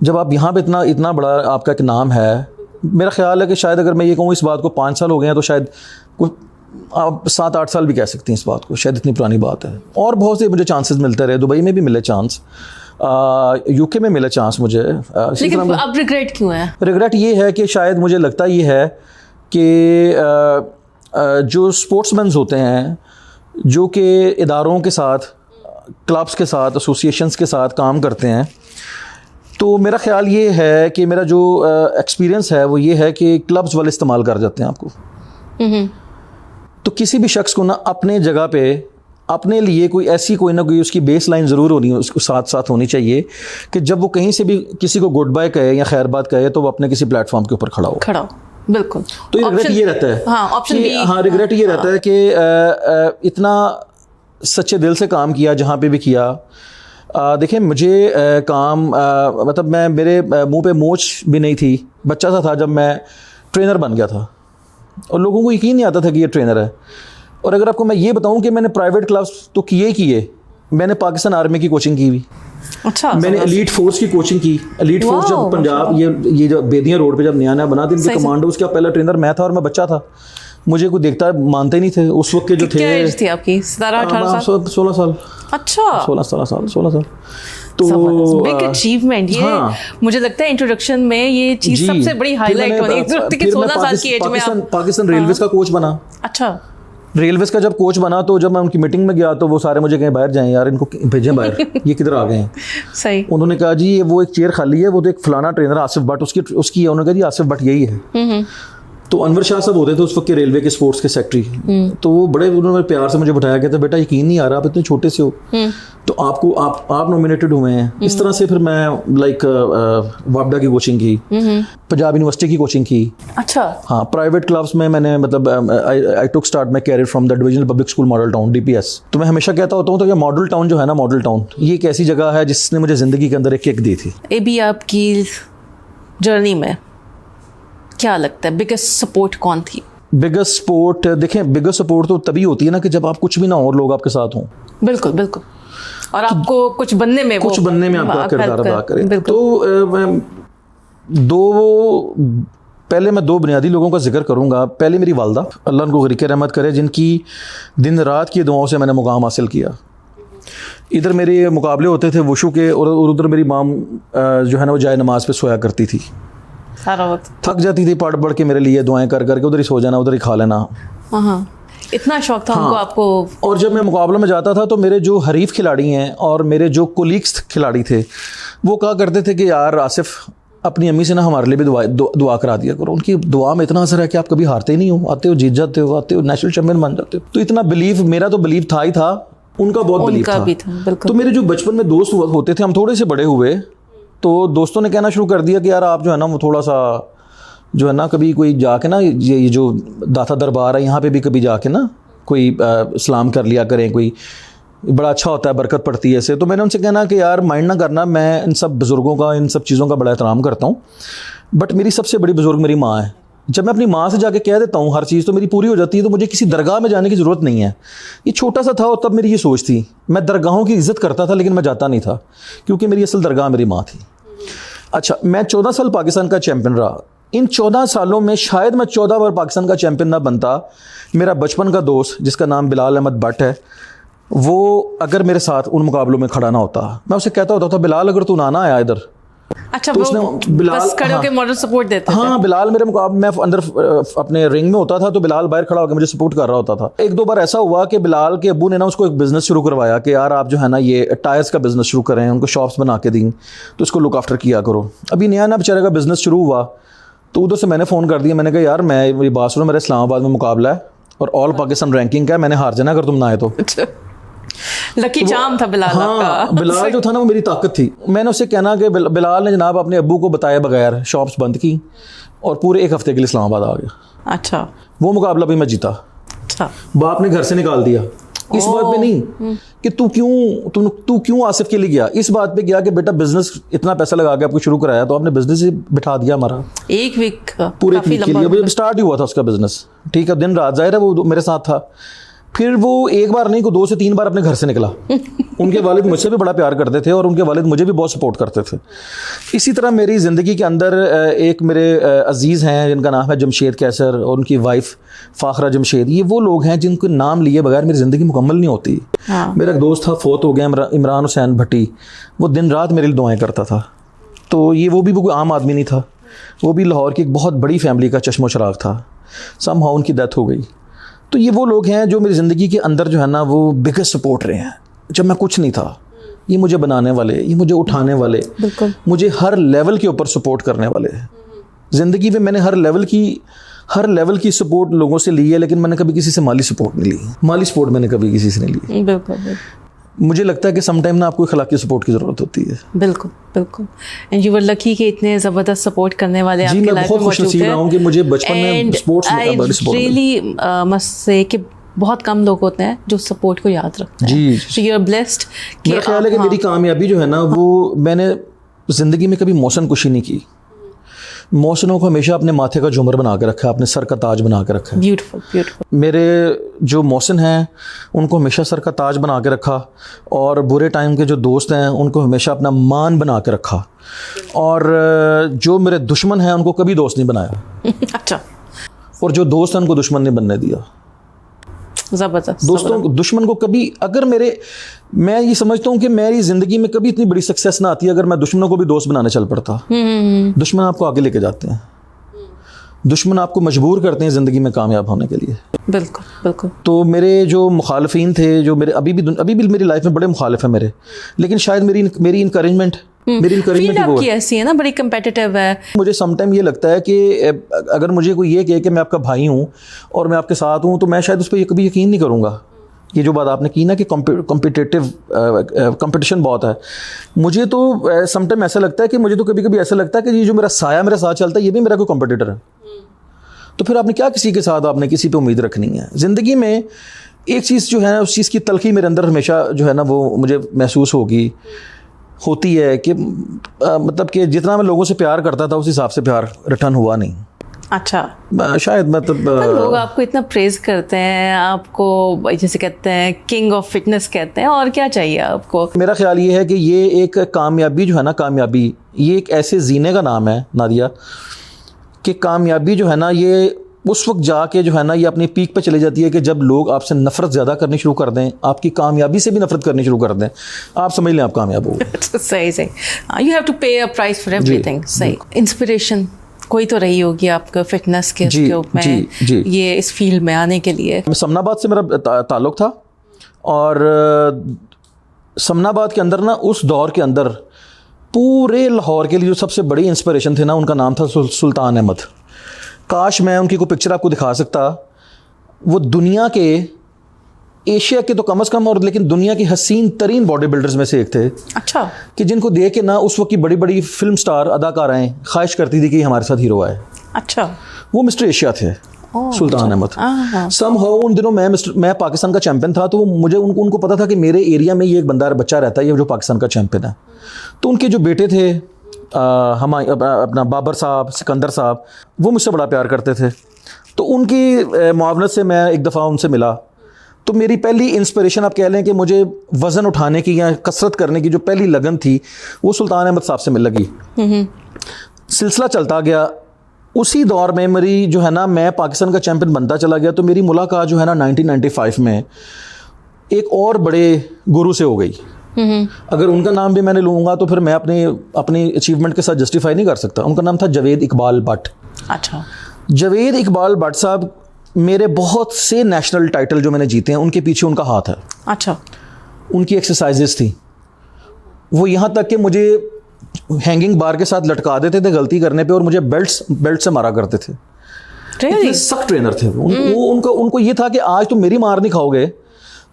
जब आप यहाँ पे इतना बड़ा आपका एक नाम है, मेरा ख्याल है कि शायद अगर मैं ये कहूँ इस बात को 5 साल हो गए हैं, तो शायद कुछ आप 7-8 साल भी कह सकती हैं इस बात को, शायद इतनी पुरानी बात है। और बहुत से मुझे चांसेस मिलते रहे, दुबई में भी मिले चांस, UK में मिले चांस मुझे। लेकिन अब रिग्रेट क्यों है? रिग्रेट ये है कि शायद मुझे लगता ये है कि जो स्पोर्ट्समैन होते हैं, जो कि इदारों के साथ, क्लब्स के साथ, एसोसिएशंस के साथ काम करते हैं, तो मेरा ख्याल ये है कि मेरा जो एक्सपीरियंस है वो ये है कि क्लब्स वाले इस्तेमाल कर जाते हैं आपको। तो किसी भी शख्स को ना अपने जगह पे अपने लिए कोई ना कोई उसकी बेस लाइन ज़रूर होनी है, उसको साथ साथ होनी चाहिए कि जब वो कहीं से भी किसी को गुड बाय कहे या खैर बात कहे, तो वो अपने किसी प्लेटफॉर्म के ऊपर खड़ा हो। बिल्कुल। तो ये रिग्रेट ये रहता है। हाँ, ऑप्शन बी। हाँ, रिग्रेट ये रहता है कि इतना सच्चे दिल से काम किया जहाँ पे भी किया। देखिए मुझे काम मतलब मेरे मुंह पे मोच भी नहीं थी, बच्चा सा था जब मैं ट्रेनर बन गया था, और लोगों को यकीन नहीं आता था कि ये ट्रेनर है। और अगर आपको मैं ये बताऊं कि मैंने प्राइवेट क्लास तो किए, मैंने पाकिस्तान आर्मी की कोचिंग की हुई, अच्छा मैंने एलीट फोर्स की कोचिंग की। एलीट फोर्स जब पंजाब ये जो बेदियां रोड पे जब नया नया बना थी, इनके कमांडोज का पहला ट्रेनर मैं था और मैं बच्चा था। मुझे कोई देखता मानते नहीं थे उस वक्त के जो थे। क्या एज थी आपकी? 17-18 साल? 16 साल। अच्छा, 16 साल। तो बिग अचीवमेंट ये। हाँ, मुझे लगता है इंट्रोडक्शन में ये चीज सबसे बड़ी हाईलाइट होनी चाहिए कि 16 साल की एज में आप पाकिस्तान रेलवेज का कोच बना। अच्छा, रेलवेज का जब कोच बना तो जब मैं उनकी मीटिंग में गया तो वो सारे मुझे कहें बाहर जाएं यार, इनको भेजें बाहर, ये किधर आ गए हैं। सही। उन्होंने कहा जी ये वो एक चेयर खाली है, वो तो एक फलाना ट्रेनर आसिफ भट्ट उसकी है। उन्होंने कहा जी आसिफ भट्ट यही है। तो अनवर शाह साहब होते थे उस वक्त के रेलवे के स्पोर्ट्स के सेक्रेटरी। तो वो बड़े उन्होंने प्यार से मुझे बताया, कहते बेटा यकीन नहीं आ रहा, आप इतने छोटे से हो तो आपको आप नॉमिनेटेड हुए हैं। इस तरह से फिर मैं लाइक वापडा की कोचिंग की, पंजाब यूनिवर्सिटी की कोचिंग की। अच्छा, हाँ, प्राइवेट क्लास में मैंने मतलब I took start my career from the divisional public school model town DPS। तो मैं हमेशा कहता होता हूँ तो ये मॉडल टाउन जो है ना, मॉडल टाउन ये एक ऐसी जगह है जिसने मुझे ज़िंदगी के अंदर एक किक दी थी। ये भी आपकी जर्नी में क्या लगता है बिगेस्ट सपोर्ट कौन थी? बिगेस्ट सपोर्ट, देखें बिगेस्ट सपोर्ट तो तभी होती है ना कि जब आप कुछ भी ना हो और लोग आपके साथ हों। बिल्कुल बिल्कुल। और आपको कुछ बनने में आपका किरदार अदा करें। तो पहले मैं दो बुनियादी लोगों का जिक्र करूंगा। पहले मेरी वालदा, अल्लाह उनको गरीक़ रहमत करे, जिनकी दिन रात की दुआओं से मैंने मुकाम हासिल किया। इधर मेरे मुकाबले होते थे वुशु के और उधर मेरी माम जो है ना वो जाए नमाज पे सोया करती थी। सारा वक्त थक जाती थी पढ़ पढ़ के मेरे लिए दुआएं कर करके, उधर ही सो जाना, उधर ही खा लेना। हाँ, इतना शौक था उनको आपको। और जब मैं मुकाबले में जाता था तो मेरे जो हरीफ खिलाड़ी हैं और मेरे जो कोलीग्स खिलाड़ी थे वो कहा करते थे कि यार आसिफ अपनी अम्मी से ना हमारे लिए भी दुआ करा दिया करो। उनकी दुआ में इतना असर है कि आप कभी हारते ही नहीं हो, आते हो जीत जाते हो, आते हो नेशनल चैंपियन बन जाते हो। तो इतना बिलीव, मेरा तो बिलीव था ही था, उनका बहुत बिलीव था। तो मेरे जो बचपन में दोस्त होते थे, हम थोड़े से बड़े हुए तो दोस्तों ने कहना शुरू कर दिया कि यार आप जो है ना वो थोड़ा सा जो है ना कभी कोई जाके ना ये जो दाता दरबार है यहाँ पे भी कभी जाके ना कोई सलाम कर लिया करें, कोई बड़ा अच्छा होता है, बरकत पड़ती है ऐसे। तो मैंने उनसे कहना कि यार माइंड ना करना, मैं इन सब बुज़ुर्गों का, इन सब चीज़ों का बड़ा एहतराम करता हूँ, बट मेरी सबसे बड़ी बुज़ुर्ग मेरी माँ है। जब मैं अपनी माँ से जाके कह देता हूँ हर चीज़ तो मेरी पूरी हो जाती है, तो मुझे किसी दरगाह में जाने की ज़रूरत नहीं है। ये छोटा सा था और तब मेरी ये सोच थी। मैं दरगाहों की इज़्ज़त करता था लेकिन मैं जाता नहीं था क्योंकि मेरी असल दरगाह मेरी माँ थी। अच्छा, मैं 14 साल पाकिस्तान का चैम्पियन रहा। इन 14 सालों में शायद मैं 14 बार पाकिस्तान का चैम्पियन ना बनता। मेरा बचपन का दोस्त जिसका नाम बिलाल अहमद भट्ट है, वो अगर मेरे साथ उन मुकाबलों में खड़ा ना होता, मैं उसे कहता होता था बिलाल अगर तू ना आया इधर। अच्छा, तो उसने बिलाल बस खड़े होकर मॉडल सपोर्ट देते थे। हाँ, बिलाल मेरे मुकाबले में अंदर अपने रिंग में होता था तो बिलाल बाहर खड़ा होकर मुझे सपोर्ट कर रहा होता था। एक दो बार ऐसा हुआ कि बिलाल के अब्बू ने ना उसको एक बिजनेस शुरू करवाया कि यार आप जो है ना ये टायर्स का बिजनेस शुरू करें, उनको शॉप्स बना के दी तो इसको लुक आफ्टर किया करो। अभी नया ना बेचारे का बिजनेस शुरू हुआ तो उधर से मैंने फ़ोन कर दिया, मैंने कहा यार मैं मेरी बात सुनो, मेरा इस्लामाबाद में मुकाबला है और ऑल पाकिस्तान रैंकिंग का है, मैंने हार जाना अगर तुम ना आए तो। लकी चाम था बिलाल हाँ, बिलाल जो था ना वो मेरी ताकत थी। मैंने उससे कहना कि बिलाल ने जनाब अपने अब्बू को बताए बगैर शॉप्स बंद की और पूरे एक हफ्ते के लिए इस्लामाबाद आ गया। अच्छा, वो मुकाबला भी मैं जीता। अच्छा, बाप ने घर से निकाल दिया। इस बात पे नहीं कि तू क्यों आसिफ के लिए गया, इस बात पे गया कि बेटा बिजनेस इतना पैसा लगा के आपको शुरू कराया तो आपने बिजनेस ही बिठा दिया हमारा। एक वीक पूरे वीक के लिए स्टार्ट ही हुआ था उसका बिजनेस। ठीक है, दिन रात जाहिर है वो मेरे साथ था। फिर वो एक बार नहीं को 2 से 3 बार अपने घर से निकला। उनके वालिद मुझसे भी बड़ा प्यार करते थे और उनके वालिद मुझे भी बहुत सपोर्ट करते थे। इसी तरह मेरी ज़िंदगी के अंदर एक मेरे अजीज़ हैं जिनका नाम है जमशेद कैसर और उनकी वाइफ फ़ाखरा जमशेद। ये वो लोग हैं जिनको नाम लिए बगैर मेरी ज़िंदगी मुकम्मल नहीं होती। हाँ। मेरा एक दोस्त था, फोत हो गया, इमरान हुसैन भट्टी, वो दिन रात मेरे लिए दुआएँ करता था। तो ये वो भी कोई आम आदमी नहीं था, वो भी लाहौर की एक बहुत बड़ी फैमिली का चश्मो चराग था। समहाउ उनकी डेथ हो गई। तो ये वो लोग हैं जो मेरी ज़िंदगी के अंदर जो है ना वो बिगेस्ट सपोर्ट रहे हैं। जब मैं कुछ नहीं था, ये मुझे बनाने वाले, ये मुझे उठाने वाले, मुझे हर लेवल के ऊपर सपोर्ट करने वाले। ज़िंदगी में मैंने हर लेवल की सपोर्ट लोगों से ली है, लेकिन मैंने कभी किसी से माली सपोर्ट नहीं ली। माली सपोर्ट मैंने कभी किसी से नहीं ली। बिल्कुल। मुझे लगता है कि सम टाइम ना आपको अखलाकी सपोर्ट की ज़रूरत होती है। बिल्कुल बिल्कुल। एंड यू वर लकी कि इतने ज़बरदस्त सपोर्ट करने वाले आपकी लाइफ में मौजूद थे। जी, मैं बहुत खुश नसीब रहा हूँ कि मुझे बचपन में स्पोर्ट्स में बड़ी सपोर्ट मिली। रियली मस्ट से कि बहुत कम लोग होते हैं जो सपोर्ट को याद रखते हैं। जी, सो यू आर ब्लेस्ड। मेरा ख्याल है कि मेरी कामयाबी जो है ना वो मैंने ज़िंदगी में कभी मौसम कुशी नहीं की। मोहसिनों को हमेशा अपने माथे का झूमर बना के रखा है, अपने सर का ताज बना के रखा है। Beautiful beautiful. मेरे जो मोहसिन हैं उनको हमेशा सर का ताज बना के रखा, और बुरे टाइम के जो दोस्त हैं उनको हमेशा अपना मान बना के रखा, और जो मेरे दुश्मन हैं उनको कभी दोस्त नहीं बनाया। अच्छा। और जो दोस्त हैं उनको दुश्मन नहीं बनने दिया। ज़बरदस्त। दोस्तों दुश्मन को कभी, अगर मैं ये समझता हूँ कि मेरी ज़िंदगी में कभी इतनी बड़ी सक्सेस ना आती अगर मैं दुश्मनों को भी दोस्त बनाने चल पड़ता। दुश्मन आपको आगे लेके जाते हैं, दुश्मन आपको मजबूर करते हैं ज़िंदगी में कामयाब होने के लिए। बिल्कुल बिल्कुल। तो मेरे जो मुखालफीन थे, जो मेरे अभी भी मेरी लाइफ में बड़े मुखालिफ हैं मेरे, लेकिन शायद मेरी इंकरेजमेंट फील्ड आपकी ऐसी है ना, बड़ी कंपेटिटिव है। मुझे समटाइम ये लगता है कि अगर मुझे कोई ये कहे कि मैं आपका भाई हूँ और मैं आपके साथ हूँ, तो मैं शायद उस पर कभी यकीन नहीं करूँगा। ये जो बात आपने की ना कि कंपटीशन बहुत है, मुझे तो समटाइम ऐसा लगता है कि मुझे तो कभी कभी ऐसा लगता है कि ये जो मेरा साया मेरे साथ चलता है ये भी मेरा कोई कंपटीटर है। तो फिर आपने क्या किसी के साथ, आपने किसी पे उम्मीद रखनी है। ज़िंदगी में एक चीज़ जो है ना, उस चीज़ की तलखी मेरे अंदर हमेशा जो है ना वो मुझे महसूस होती है कि मतलब कि जितना मैं लोगों से प्यार करता था उस हिसाब से प्यार रिटर्न हुआ नहीं। अच्छा। शायद मतलब लोग आपको इतना प्रेज करते हैं, आपको जैसे कहते हैं किंग ऑफ फिटनेस कहते हैं, और क्या चाहिए आपको। मेरा ख्याल ये है कि ये एक कामयाबी जो है ना, कामयाबी ये एक ऐसे जीने का नाम है नादिया, कि कामयाबी जो है ना ये उस वक्त जाके जो है ना ये अपनी पीक पे चली जाती है कि जब लोग आपसे नफरत ज़्यादा करनी शुरू कर दें, आपकी कामयाबी से भी नफरत करनी शुरू कर दें, आप समझ लें आप कामयाब हो गए। सही सही। यू हैव टू पे अ प्राइस फॉर एवरीथिंग। सही। इंस्पिरेशन कोई तो रही होगी आपका फिटनेस के स्कोप में, ये इस फील्ड में आने के लिए। समनाबाद से मेरा ताल्लुक़ था, और समनाबाद के अंदर ना उस दौर के अंदर पूरे लाहौर के लिए जो सबसे बड़ी इंस्पिरेशन थे ना, उनका नाम था सुल्तान अहमद। काश मैं उनकी कोई पिक्चर आपको दिखा सकता। वो दुनिया के, एशिया के तो कम से कम, और लेकिन दुनिया की हसीन तरीन बॉडी बिल्डर्स में से एक थे। अच्छा। कि जिनको देख के ना उस वक्त की बड़ी बड़ी फिल्म स्टार अदाकाराएं ख्वाहिश करती थी कि हमारे साथ हीरो आए। अच्छा। वो मिस्टर एशिया थे, सुल्तान अहमद। समहाउ उन दिनों मैं पाकिस्तान का चैंपियन था, तो मुझे उनको पता था कि मेरे एरिया में ये एक बच्चा रहता है ये जो पाकिस्तान का चैंपियन है। तो उनके जो बेटे थे अपना बाबर साहब, सिकंदर साहब, वो मुझसे बड़ा प्यार करते थे। तो उनकी मुआवनत से मैं एक दफ़ा उनसे मिला। तो मेरी पहली इंस्पिरेशन आप कह लें कि मुझे वज़न उठाने की या कसरत करने की जो पहली लगन थी वो सुल्तान अहमद साहब से मिल लगी। सिलसिला चलता गया। उसी दौर में मेरी जो है ना, मैं पाकिस्तान का चैंपियन बनता चला गया। तो मेरी मुलाकात जो है ना 1995 में एक और बड़े गुरु से हो गई। अगर उनका नाम भी मैंने लूँगा तो फिर मैं अपनी अचीवमेंट के साथ जस्टिफाई नहीं कर सकता। उनका नाम था जावेद इकबाल भट्ट। अच्छा। जावेद इकबाल भट्ट साहब, मेरे बहुत से नेशनल टाइटल जो मैंने जीते हैं उनके पीछे उनका हाथ है। अच्छा। उनकी एक्सरसाइजेस थी, वो यहाँ तक कि मुझे हैंगिंग बार के साथ लटका देते थे गलती करने पे, और मुझे बेल्ट से मारा करते थे। इतने सख्त ट्रेनर थे वो। उनको ये था कि आज तुम मेरी मार नहीं खाओगे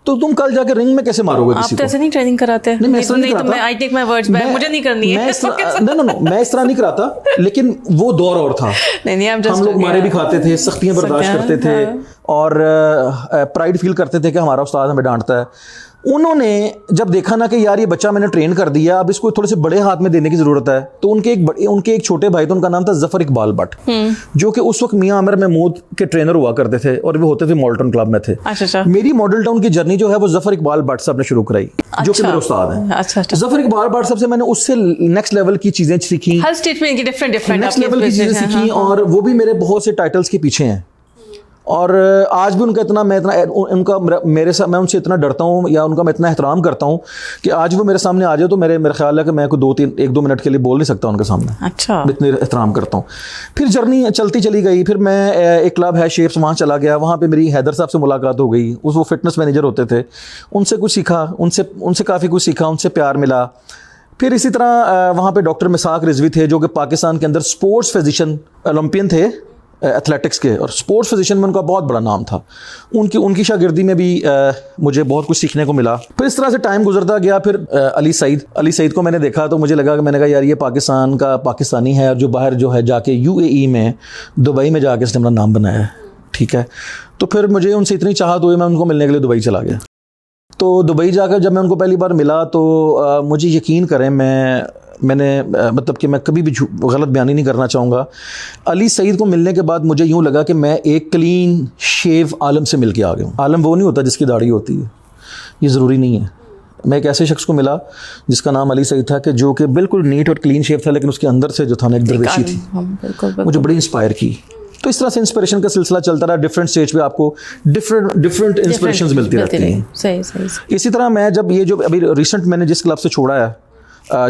तो तुम कल जाकर रिंग में कैसे मारोगे किसी को। आप तो ऐसे नहीं ट्रेनिंग कराते। नहीं, मैं इस तरह नहीं कराता। I take my words back, मुझे नहीं करनी है। मैं इस तरह नहीं कराता, लेकिन वो दौर और था। नहीं, हम लोग मारे भी खाते थे, सख्तियां बर्दाश्त करते थे, और प्राइड फील करते थे कि हमारा उस्ताद हमें डांटता है। उन्होंने जब देखा ना कि यार ये बच्चा मैंने ट्रेन कर दिया, अब इसको थोड़े से बड़े हाथ में देने की ज़रूरत है, तो उनके एक छोटे भाई थे, उनका नाम था जफर इकबाल भट्ट, जो कि उस वक्त मियां आमिर महमूद के ट्रेनर हुआ करते थे, और वो होते थे मॉडल टाउन क्लब में थे। अच्छा। मेरी मॉडल टाउन की जर्नी जो है वो जफर इकबाल भट्ट साहब ने शुरू कराई, जो कि मेरे उस्ताद हैं। अच्छा। जफर इकबाल भट्ट साहब से मैंने उससे नेक्स्ट लेवल की चीज़ें सीखी, हर स्टेज पे इनकी डिफरेंट नेक्स्ट लेवल की चीज़ें सीखी, और वो भी मेरे बहुत से टाइटल्स के पीछे हैं। और आज भी मैं उनसे इतना डरता हूँ, या उनका मैं इतना एहतराम करता हूँ कि आज वो मेरे सामने आ जाए तो मेरे ख्याल है कि मैं कोई 1-2 मिनट के लिए बोल नहीं सकता उनके सामने। अच्छा। इतने एहतराम करता हूँ। फिर जर्नी चलती चली गई। फिर मैं एक क्लब है शेप्स, वहाँ चला गया। वहाँ पे मेरी हैदर साहब से मुलाकात हो गई। वो फिटनेस मैनेजर होते थे। उनसे कुछ सीखा, उनसे काफ़ी कुछ सीखा, उनसे प्यार मिला। फिर इसी तरह वहाँ पे डॉक्टर मिसाक रिजवी थे, जो कि पाकिस्तान के अंदर स्पोर्ट्स फिजिशियन, ओलंपियन थे एथलेटिक्स के, और स्पोर्ट्स फिजिशियन में उनका बहुत बड़ा नाम था। उनकी शागिर्दी में भी मुझे बहुत कुछ सीखने को मिला। फिर इस तरह से टाइम गुजरता गया। फिर अली सईद को मैंने देखा तो मुझे लगा कि मैंने कहा यार ये पाकिस्तान का पाकिस्तानी है, और जो बाहर जो है जाके UAE में, दुबई में जाके इसने अपना नाम बनाया है। ठीक है। तो फिर मुझे उनसे इतनी चाहत हुई, मैं उनको मिलने के लिए दुबई चला गया। तो दुबई जाकर जब मैं उनको पहली बार मिला तो मुझे यकीन करें, मैंने मतलब कि मैं कभी भी गलत बयानी नहीं करना चाहूँगा, अली सईद को मिलने के बाद मुझे यूँ लगा कि मैं एक क्लीन शेव आलम से मिल के आ गया हूँ। आलम वो नहीं होता जिसकी दाढ़ी होती है, ये ज़रूरी नहीं है। मैं एक ऐसे शख्स को मिला जिसका नाम अली सईद था, कि जो कि बिल्कुल नीट और क्लीन शेव था, लेकिन उसके अंदर से जो था ना एक दरवेशी थी, मुझे बड़ी इंस्पायर की। तो इस तरह से इंस्पिरेशन का सिलसिला चलता रहा। डिफरेंट स्टेज पे आपको डिफरेंट इंस्पिरेशंस मिलती रहती हैं। सही। इसी तरह मैं जब ये जो अभी रिसेंट मैंने जिस क्लब से छोड़ा है,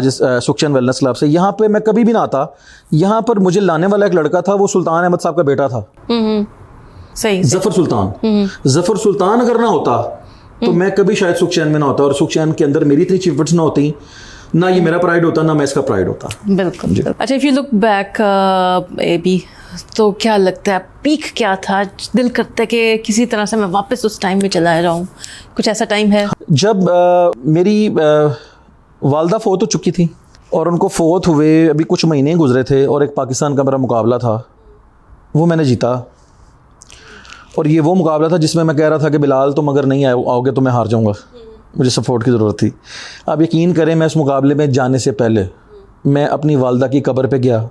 जिस सुखचैन वेलनेस क्लब से, यहाँ पे मैं कभी भी ना आता। यहाँ पर मुझे लाने वाला एक लड़का था, वो सुल्तान अहमद साहब का बेटा था, सही। जफर सुल्तान। जफर सुल्तान अगर ना होता तो मैं कभी शायद सुखचैन में ना होता, और सुखचैन के अंदर मेरी इतनी अचीवमेंट्स ना होती, ना ये मेरा प्राइड होता, ना मैं इसका प्राइड होता। बिल्कुल। अच्छा, इफ यू लुक बैक एबी, तो क्या लगता है पीक क्या था? दिल करता है कि किसी तरह से मैं वापस उस टाइम में चला जाऊँ। कुछ ऐसा टाइम है जब मेरी वालदा फ़ौत हो चुकी थी, और उनको फ़ौत हुए अभी कुछ महीने गुजरे थे, और एक पाकिस्तान का मेरा मुकाबला था, वो मैंने जीता। और ये वो मुकाबला था जिसमें मैं कह रहा था कि बिलाल तुम अगर नहीं आओगे तो मैं हार जाऊँगा, मुझे सपोर्ट की ज़रूरत थी। आप यकीन करें, मैं इस मुकाबले में जाने से पहले मैं अपनी वालदा की कब्र पे गया,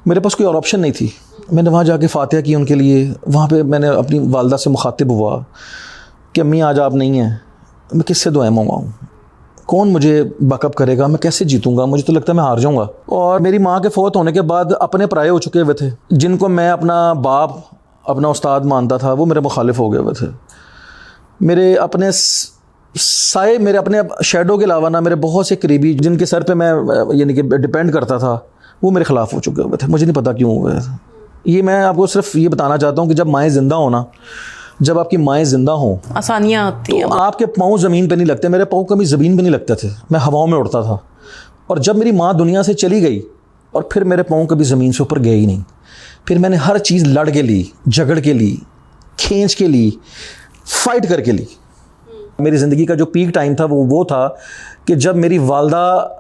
मेरे पास कोई और ऑप्शन नहीं थी। मैंने वहाँ जाके फातिहा की उनके लिए। वहाँ पे मैंने अपनी वालदा से मुखातिब हुआ कि अम्मी आज आप नहीं हैं, मैं किससे दुआएं मंगवाऊँ, कौन मुझे बैकअप करेगा, मैं कैसे जीतूँगा, मुझे तो लगता है मैं हार जाऊँगा। और मेरी माँ के फ़ौत होने के बाद अपने पराये हो चुके हुए थे, जिनको मैं अपना बाप अपना उस्ताद मानता था, वो मेरे मुखालिफ हो गए हुए थे। मेरे अपने साए, मेरे अपने शेडो के अलावा ना, मेरे बहुत से करीबी जिनके सर पे मैं यानी कि डिपेंड करता था, वो मेरे ख़िलाफ़ हो चुके हुए थे। मुझे नहीं पता क्यों हुए। ये मैं आपको सिर्फ ये बताना चाहता हूँ कि जब माएँ ज़िंदा हो ना, जब आपकी माएँ ज़िंदा हों, आसानियाँ होती हैं, तो आपके पाँव ज़मीन पे नहीं लगते। मेरे पाँव कभी ज़मीन पे नहीं लगते थे, मैं हवाओं में उड़ता था। और जब मेरी माँ दुनिया से चली गई, और फिर मेरे पाँव कभी ज़मीन से ऊपर गए ही नहीं। फिर मैंने हर चीज़ लड़ के ली, झगड़ के ली, खींच के ली, फाइट करके ली। मेरी ज़िंदगी का जो पीक टाइम था वो था कि जब मेरी वालदा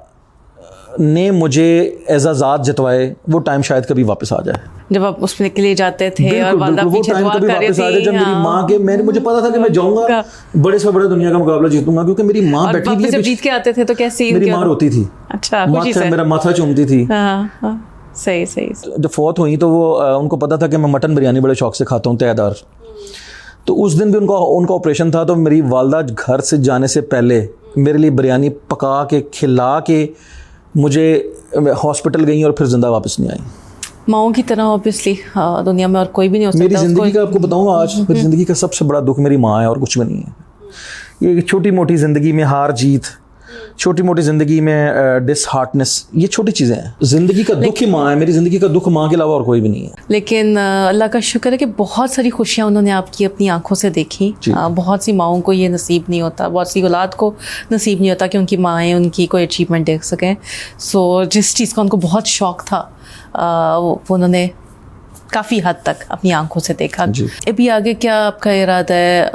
ने मुझे एजाज़ात जतवाए। वो टाइम शायद कभी वापस आ जाए, जब आप उसमें के लिए जाते थे और वालदा पीछे दुआ कर रही थी। जब मेरी माँ के मुझे पता था कि मैं जाऊँगा, बड़े से बड़ा दुनिया का मुकाबला जीतूंगा, क्योंकि मेरी माँ बैठी हुई है। जब जीत के आते थे तो कैसी मेरी माँ रोती थी। अच्छा, मेरा माथा चूमती थी। सही। जब फौत हुई तो वो उनको पता था कि मैं मटन बिरयानी बड़े शौक से खाता हूँ, तयदार। तो उस दिन भी उनका ऑपरेशन था, तो मेरी वालदा घर से जाने से पहले मेरे लिए बिरयानी पका के खिला के मुझे हॉस्पिटल गई, और फिर ज़िंदा वापस नहीं आई। माओं की तरह ऑब्वियसली दुनिया में और कोई भी नहीं हो सकता। मेरी ज़िंदगी का आपको बताऊँ, आज मेरी ज़िंदगी का सबसे बड़ा दुख मेरी माँ है, और कुछ भी नहीं है। ये छोटी मोटी ज़िंदगी में हार जीत, छोटी मोटी ज़िंदगी में डिसहार्टनेस, ये छोटी चीज़ें हैं। ज़िंदगी का दुख ही माँ है। मेरी ज़िंदगी का दुख माँ के अलावा और कोई भी नहीं है। लेकिन अल्लाह का शुक्र है कि बहुत सारी खुशियाँ उन्होंने आपकी अपनी आंखों से देखी। बहुत सी माओं को ये नसीब नहीं होता, बहुत सी औलाद को नसीब नहीं होता कि उनकी माएँ उनकी कोई अचीवमेंट देख सकें। सो जिस चीज़ का उनको बहुत शौक़ था, वो उन्होंने काफ़ी हद तक अपनी आंखों से देखा। अभी आगे क्या आपका इरादा है?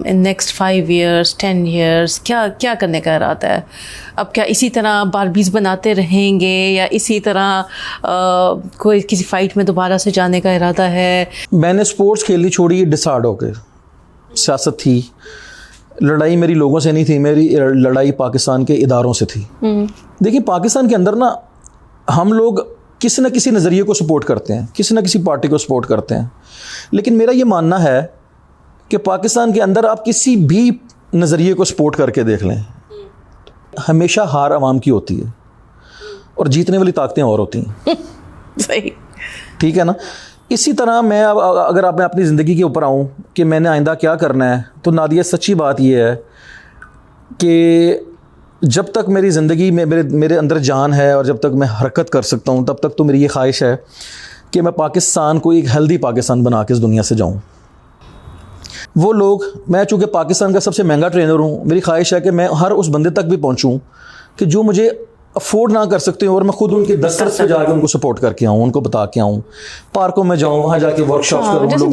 इन नेक्स्ट 5 years 10 years क्या करने का इरादा है? अब क्या इसी तरह बारबीज बनाते रहेंगे, या इसी तरह कोई किसी फाइट में दोबारा से जाने का इरादा है? मैंने स्पोर्ट्स खेलनी छोड़ी डिसाइड होकर। सियासत थी, लड़ाई मेरी लोगों से नहीं थी, मेरी लड़ाई पाकिस्तान के इदारों से थी। देखिए, पाकिस्तान के अंदर ना हम लोग किसी न किसी नज़रिए को सपोर्ट करते हैं, किसी न किसी पार्टी को सपोर्ट करते हैं, लेकिन मेरा ये मानना है कि पाकिस्तान के अंदर आप किसी भी नज़रिए को सपोर्ट करके देख लें, हमेशा हार अवाम की होती है और जीतने वाली ताकतें और होती हैं। सही, ठीक है ना? इसी तरह मैं अगर मैं अपनी ज़िंदगी के ऊपर आऊँ कि मैंने आइंदा क्या करना है, तो नादिया सच्ची बात यह है कि जब तक मेरी ज़िंदगी में मेरे अंदर जान है और जब तक मैं हरकत कर सकता हूँ, तब तक तो मेरी ये ख्वाहिश है कि मैं पाकिस्तान को एक हेल्दी पाकिस्तान बना के इस दुनिया से जाऊँ। वो लोग, मैं चूँकि पाकिस्तान का सबसे महंगा ट्रेनर हूँ, मेरी ख्वाहिश है कि मैं हर उस बंदे तक भी पहुँचूँ कि जो मुझे अफोर्ड ना कर सकते हो, और मैं खुद उनके दफ्तर से जाकर उनको सपोर्ट करके आऊँ, उनको बता के आऊँ, पार्कों में जाऊँ, वहाँ जाके वर्कशॉप्स करूँ,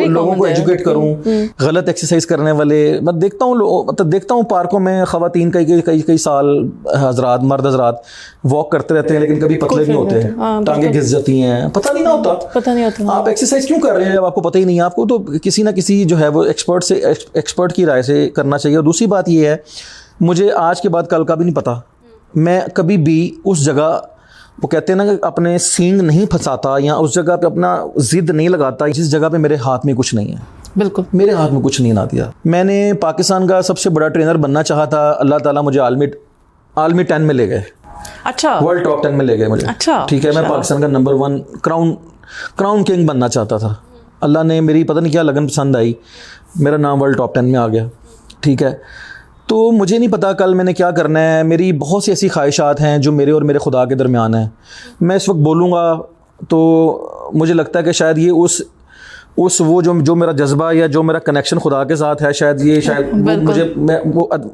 लोगों को एजुकेट करूँ, गलत एक्सरसाइज करने वाले मैं देखता हूँ पार्कों में ख़वातीन कई साल हजरात, मर्द हजरात वॉक करते रहते हैं, लेकिन कभी पतले नहीं होते, टांगे घिस जाती हैं, पता नहीं होता आप एक्सरसाइज क्यों कर रहे हैं, आपको पता ही नहीं है। आपको तो किसी ना किसी जो है वो एक्सपर्ट की राय से करना चाहिए। और दूसरी बात ये है, मुझे आज के बाद कल का भी नहीं पता मैं कभी भी उस जगह, वो कहते हैं ना कि अपने सींग नहीं फंसाता या उस जगह पे अपना जिद नहीं लगाता जिस जगह पे मेरे हाथ में कुछ नहीं है। बिल्कुल, मेरे हाथ में कुछ नहीं नादिया। मैंने पाकिस्तान का सबसे बड़ा ट्रेनर बनना चाहा था, अल्लाह ताला मुझे आलमी 10 में ले गए। अच्छा, वर्ल्ड टॉप 10 में ले गए मुझे। अच्छा, ठीक है, मैं पाकिस्तान का नंबर 1 क्राउन किंग बनना चाहता था। अल्लाह ने मेरी पता नहीं क्या लगन पसंद आई, मेरा नाम वर्ल्ड टॉप 10 में आ गया। ठीक है, तो मुझे नहीं पता कल मैंने क्या करना है। मेरी बहुत सी ऐसी ख्वाहिशात हैं जो मेरे और मेरे खुदा के दरमियान है। मैं इस वक्त बोलूँगा तो मुझे लगता है कि शायद ये उस वो जो मेरा जज्बा या जो मेरा कनेक्शन खुदा के साथ है, शायद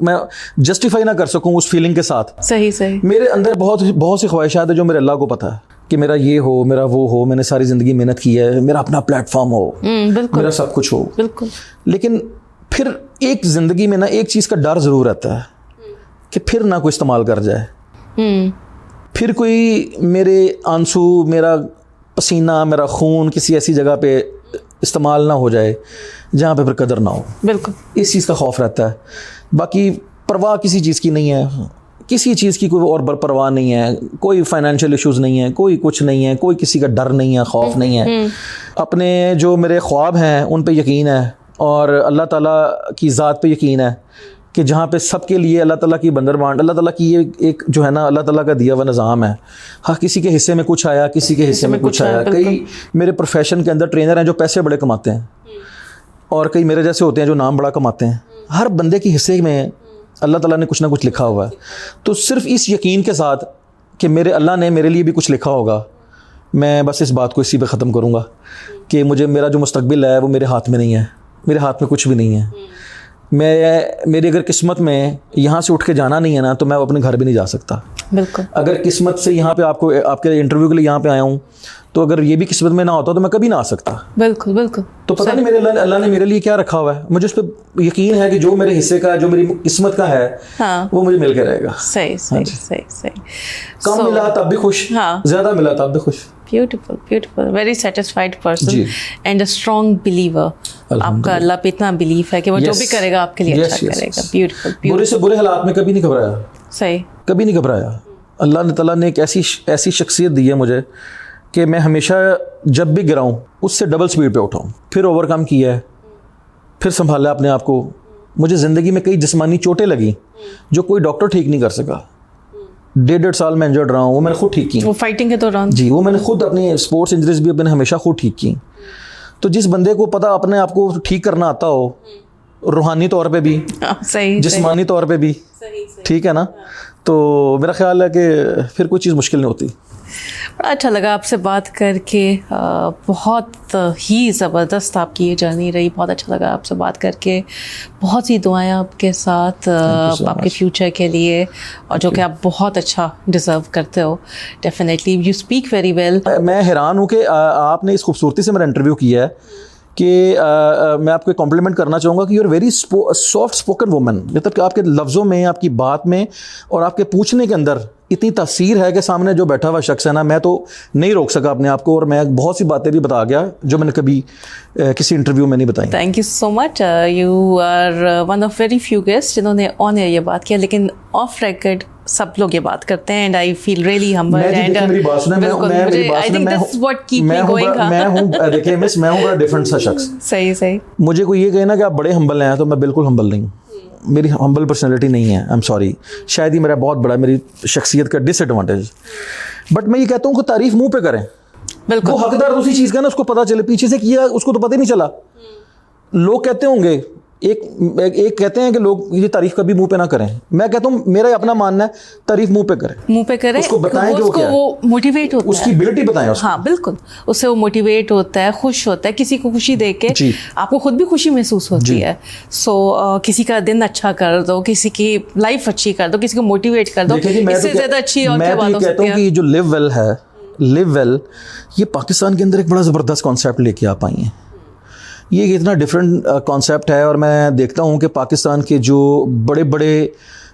मैं जस्टिफाई ना कर सकूं उस फीलिंग के साथ। सही। मेरे अंदर बहुत सी ख्वाहिशात है जो मेरे अल्लाह को पता है कि मेरा ये हो, मेरा वो हो, मैंने सारी ज़िंदगी मेहनत की है, मेरा अपना प्लेटफॉर्म हो, मेरा सब कुछ हो। बिल्कुल। लेकिन फिर एक ज़िंदगी में ना एक चीज़ का डर ज़रूर रहता है कि फिर ना कोई इस्तेमाल कर जाए, फिर कोई मेरे आंसू, मेरा पसीना, मेरा खून किसी ऐसी जगह पे इस्तेमाल ना हो जाए जहाँ पे फिर कदर ना हो। बिल्कुल, इस चीज़ का खौफ रहता है। बाकी परवाह किसी चीज़ की नहीं है, किसी चीज़ की कोई और परवाह नहीं है, कोई फाइनेंशियल इश्यूज़ नहीं है, कोई कुछ नहीं है, कोई किसी का डर नहीं है, खौफ नहीं है। अपने जो मेरे ख्वाब हैं उन पे यकीन है और अल्लाह ताला की ज़ात पे यकीन है कि जहाँ पे सबके लिए अल्लाह ताला की बंदरबांट, अल्लाह ताला की ये एक जो है ना अल्लाह ताला का दिया हुआ निज़ाम है। हाँ, किसी के हिस्से में कुछ आया, किसी के हिस्से में कुछ आया। कई मेरे प्रोफेशन के अंदर ट्रेनर हैं जो पैसे बड़े कमाते हैं और कई मेरे जैसे होते हैं जो नाम बड़ा कमाते हैं। हर बंदे के हिस्से में अल्लाह ताला ने कुछ ना कुछ लिखा हुआ है। तो सिर्फ इस यकीन के साथ कि मेरे अल्लाह ने मेरे लिए भी कुछ लिखा होगा, मैं बस इस बात को इसी पे ख़त्म करूँगा कि मेरा जो मुस्तकबिल है वो मेरे हाथ में नहीं है, मेरे हाथ में कुछ भी नहीं है। मेरी अगर किस्मत में यहाँ से उठ के जाना नहीं है ना तो मैं अपने घर भी नहीं जा सकता। बिल्कुल। अगर किस्मत से यहाँ पे आपके इंटरव्यू के लिए यहाँ पे आया हूँ तो अगर ये भी किस्मत में ना होता तो मैं कभी ना आ सकता। बिल्कुल बिल्कुल। तो पता नहीं मेरे अल्लाह ने मेरे लिए क्या रखा हुआ है। मुझे उस पर यकीन है कि जो मेरे हिस्से का, जो मेरी किस्मत का है, हाँ, वो मुझे मिल के रहेगा। सही। कम मिला तब भी खुश, हाँ, ज्यादा मिला तब भी खुश। Beautiful. Very satisfied person and a strong believer. आपका अल्लाह पे इतना बिलीफ है कि वो जो भी करेगा आपके लिए अच्छा करेगा। Beautiful. बुरे से बुरे हालात में कभी नहीं घबराया। सही। कभी नहीं घबराया। अल्लाह ताला ने एक ऐसी शख्सियत दी है मुझे कि मैं हमेशा जब भी गिराऊं उससे डबल स्पीड पे उठाऊं। फिर ओवरकम किया है, फिर संभाला अपने आप को। मुझे ज़िंदगी में कई जिस्मानी चोटें लगी जो कोई डॉक्टर ठीक नहीं कर सका। 1.5 साल मैं इंजर्ड रहा हूँ, वो मैंने खुद ठीक की। वो फाइटिंग के दौरान जी, वो मैंने खुद अपनी स्पोर्ट्स इंजरीज भी मैंने हमेशा खुद ठीक की। तो जिस बंदे को पता अपने आप को ठीक करना आता हो, रूहानी तौर पे भी, सही, जिस्मानी तौर पे भी, ठीक है ना, तो मेरा ख्याल है कि फिर कोई चीज़ मुश्किल नहीं होती। बड़ा अच्छा लगा आपसे बात करके। बहुत ही ज़बरदस्त आपकी ये जर्नी रही। बहुत अच्छा लगा आपसे बात करके। बहुत सी दुआएं आपके साथ आपके फ्यूचर के लिए, और जो कि आप बहुत अच्छा डिज़र्व करते हो। Definitely you speak very well. मैं हैरान हूँ कि आपने इस खूबसूरती से मेरा इंटरव्यू किया है कि मैं आपको कॉम्प्लीमेंट करना चाहूँगा कि you are very soft spoken woman. मतलब कि आपके लफ्ज़ों में, आपकी बात में और आपके पूछने के अंदर इतनी तासीर है कि सामने जो बैठा हुआ शख्स है ना, मैं तो नहीं रोक सका अपने आप को, और मैं बहुत सी बातें भी बता गया जो मैंने कभी किसी इंटरव्यू में नहीं बताई। Thank you so much. You are one of very few guest जिन्होंने ऑन एयर ये बात किया, लेकिन ऑफ रिकॉर्ड सब लोग ये बात करते हैं। And I feel really humble and मेरी बात सुने, I think that's what keep me going. मैं हूं, देखिए मिस, मैं हूं बड़ा डिफरेंट सा शख्स। सही। मुझे कोई ये कहे ना कि आप बड़े हम्बल हैं तो मैं बिल्कुल हम्बल नहीं। मेरी हम्बल पर्सनैलिटी नहीं है, आई एम सॉरी। शायद ही मेरा बहुत बड़ा मेरी शख्सियत का डिसएडवांटेज। बट मैं ये कहता हूँ कि तारीफ मुंह पे करें। बिल्कुल। वो हकदार उसी चीज़ का ना, उसको पता चले। पीछे से किया उसको तो पता ही नहीं चला। लोग कहते होंगे, एक कहते हैं कि लोग ये तारीफ कभी मुंह पे ना करें। मैं कहता हूँ मेरा अपना मानना है, तारीफ मुंह पे करें, उसको बताएं कि वो मोटिवेट होता है, उसकी एबिलिटी बताएं उसको। हाँ बिल्कुल, उससे वो मोटिवेट होता है, खुश होता है। किसी को खुशी देख के आपको खुद भी खुशी महसूस होती है। सो किसी का दिन अच्छा कर दो, किसी की लाइफ अच्छी कर दो, किसी को मोटिवेट कर दो, इससे ज्यादा अच्छी और क्या बात हो सकती है। मैं कहता हूँ कि जो लिव वेल ये पाकिस्तान के अंदर एक बड़ा ज़बरदस्त कॉन्सेप्ट लेके आप आई हैं। ये इतना डिफरेंट कॉन्सेप्ट है, और मैं देखता हूँ कि पाकिस्तान के जो बड़े बड़े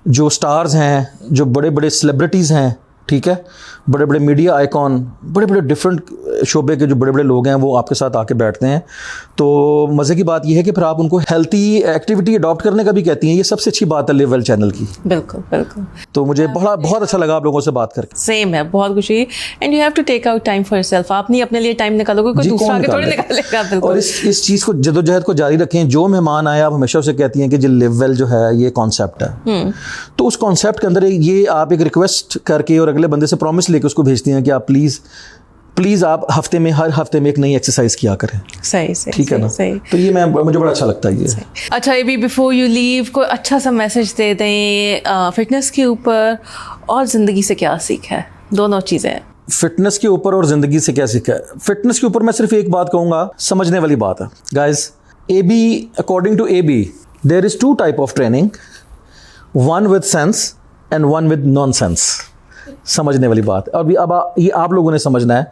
जो स्टार्स हैं, जो बड़े बड़े सेलिब्रिटीज़ हैं, ठीक है, बड़े बड़े मीडिया आइकॉन, बड़े बड़े डिफरेंट शोबे के जो बड़े बड़े लोग हैं वो आपके साथ आके बैठते हैं। तो मज़े की बात यह है कि फिर आप उनको हेल्थी एक्टिविटी अडॉप्ट करने का भी कहती हैं। ये सबसे अच्छी बात है लिव वेल चैनल की। बिल्कुल बिल्कुल। तो मुझे बहुत अच्छा लगा आप लोगों से बात करके। सेम है, बहुत खुशी। And you have to take out time for yourself. आप नहीं अपने लिए टाइम निकालोगे, कोई जी, दूसरा कौन आगे थोड़ी निकालेगा? निकालेगा। बिल्कुल। और इस चीज़ को जदोजहद को जारी रखें। जो मेहमान आए आप हमेशा उसे कहती हैं कि जी लिव वेल जो है ये कॉन्सेप्ट है, तो उस कॉन्सेप्ट के अंदर ये आप एक रिक्वेस्ट करके और अगले बंदे से प्रॉमिस लेके उसको भेजती हैं कि आप प्लीज़ आप हर हफ्ते में एक नई एक्सरसाइज किया करें। सही सही, ठीक है ना? सही। तो ये मुझे बड़ा अच्छा लगता है ये। अच्छा, ये भी बिफोर यू लीव कोई अच्छा सा मैसेज दे दें फिटनेस के ऊपर और ज़िंदगी से क्या सीख है, दोनों चीज़ें। फिटनेस के ऊपर और ज़िंदगी से क्या सीखा है? फिटनेस के ऊपर मैं सिर्फ एक बात कहूँगा, समझने वाली बात है guys. According to AB there is 2 type of training, one with sense and one with non sense. समझने वाली बात है। अब ये आप लोगों ने समझना है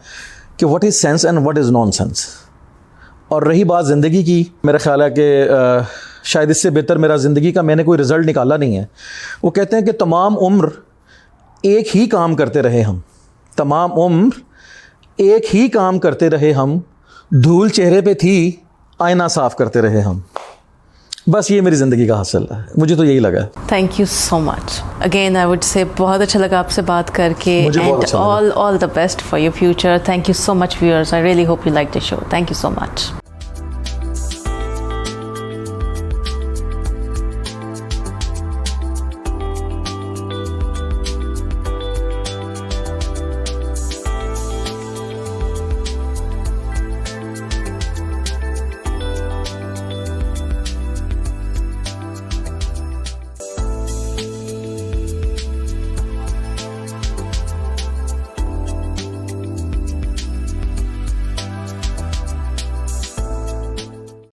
कि what is sense and what is non sense. और रही बात ज़िंदगी की, मेरा ख्याल है कि शायद इससे बेहतर मेरा ज़िंदगी का मैंने कोई रिज़ल्ट निकाला नहीं है। वो कहते हैं कि तमाम उम्र एक ही काम करते रहे हम, तमाम उम्र एक ही काम करते रहे हम, धूल चेहरे पे थी आईना साफ करते रहे हम। बस ये मेरी ज़िंदगी का हासिल है, मुझे तो यही लगा। Thank you so much again. I would say बहुत अच्छा लगा आपसे बात करके। मुझे बहुत एंड अच्छा लगा। All the best for your future. Thank you so much viewers. I really hope you like the show. Thank you so much.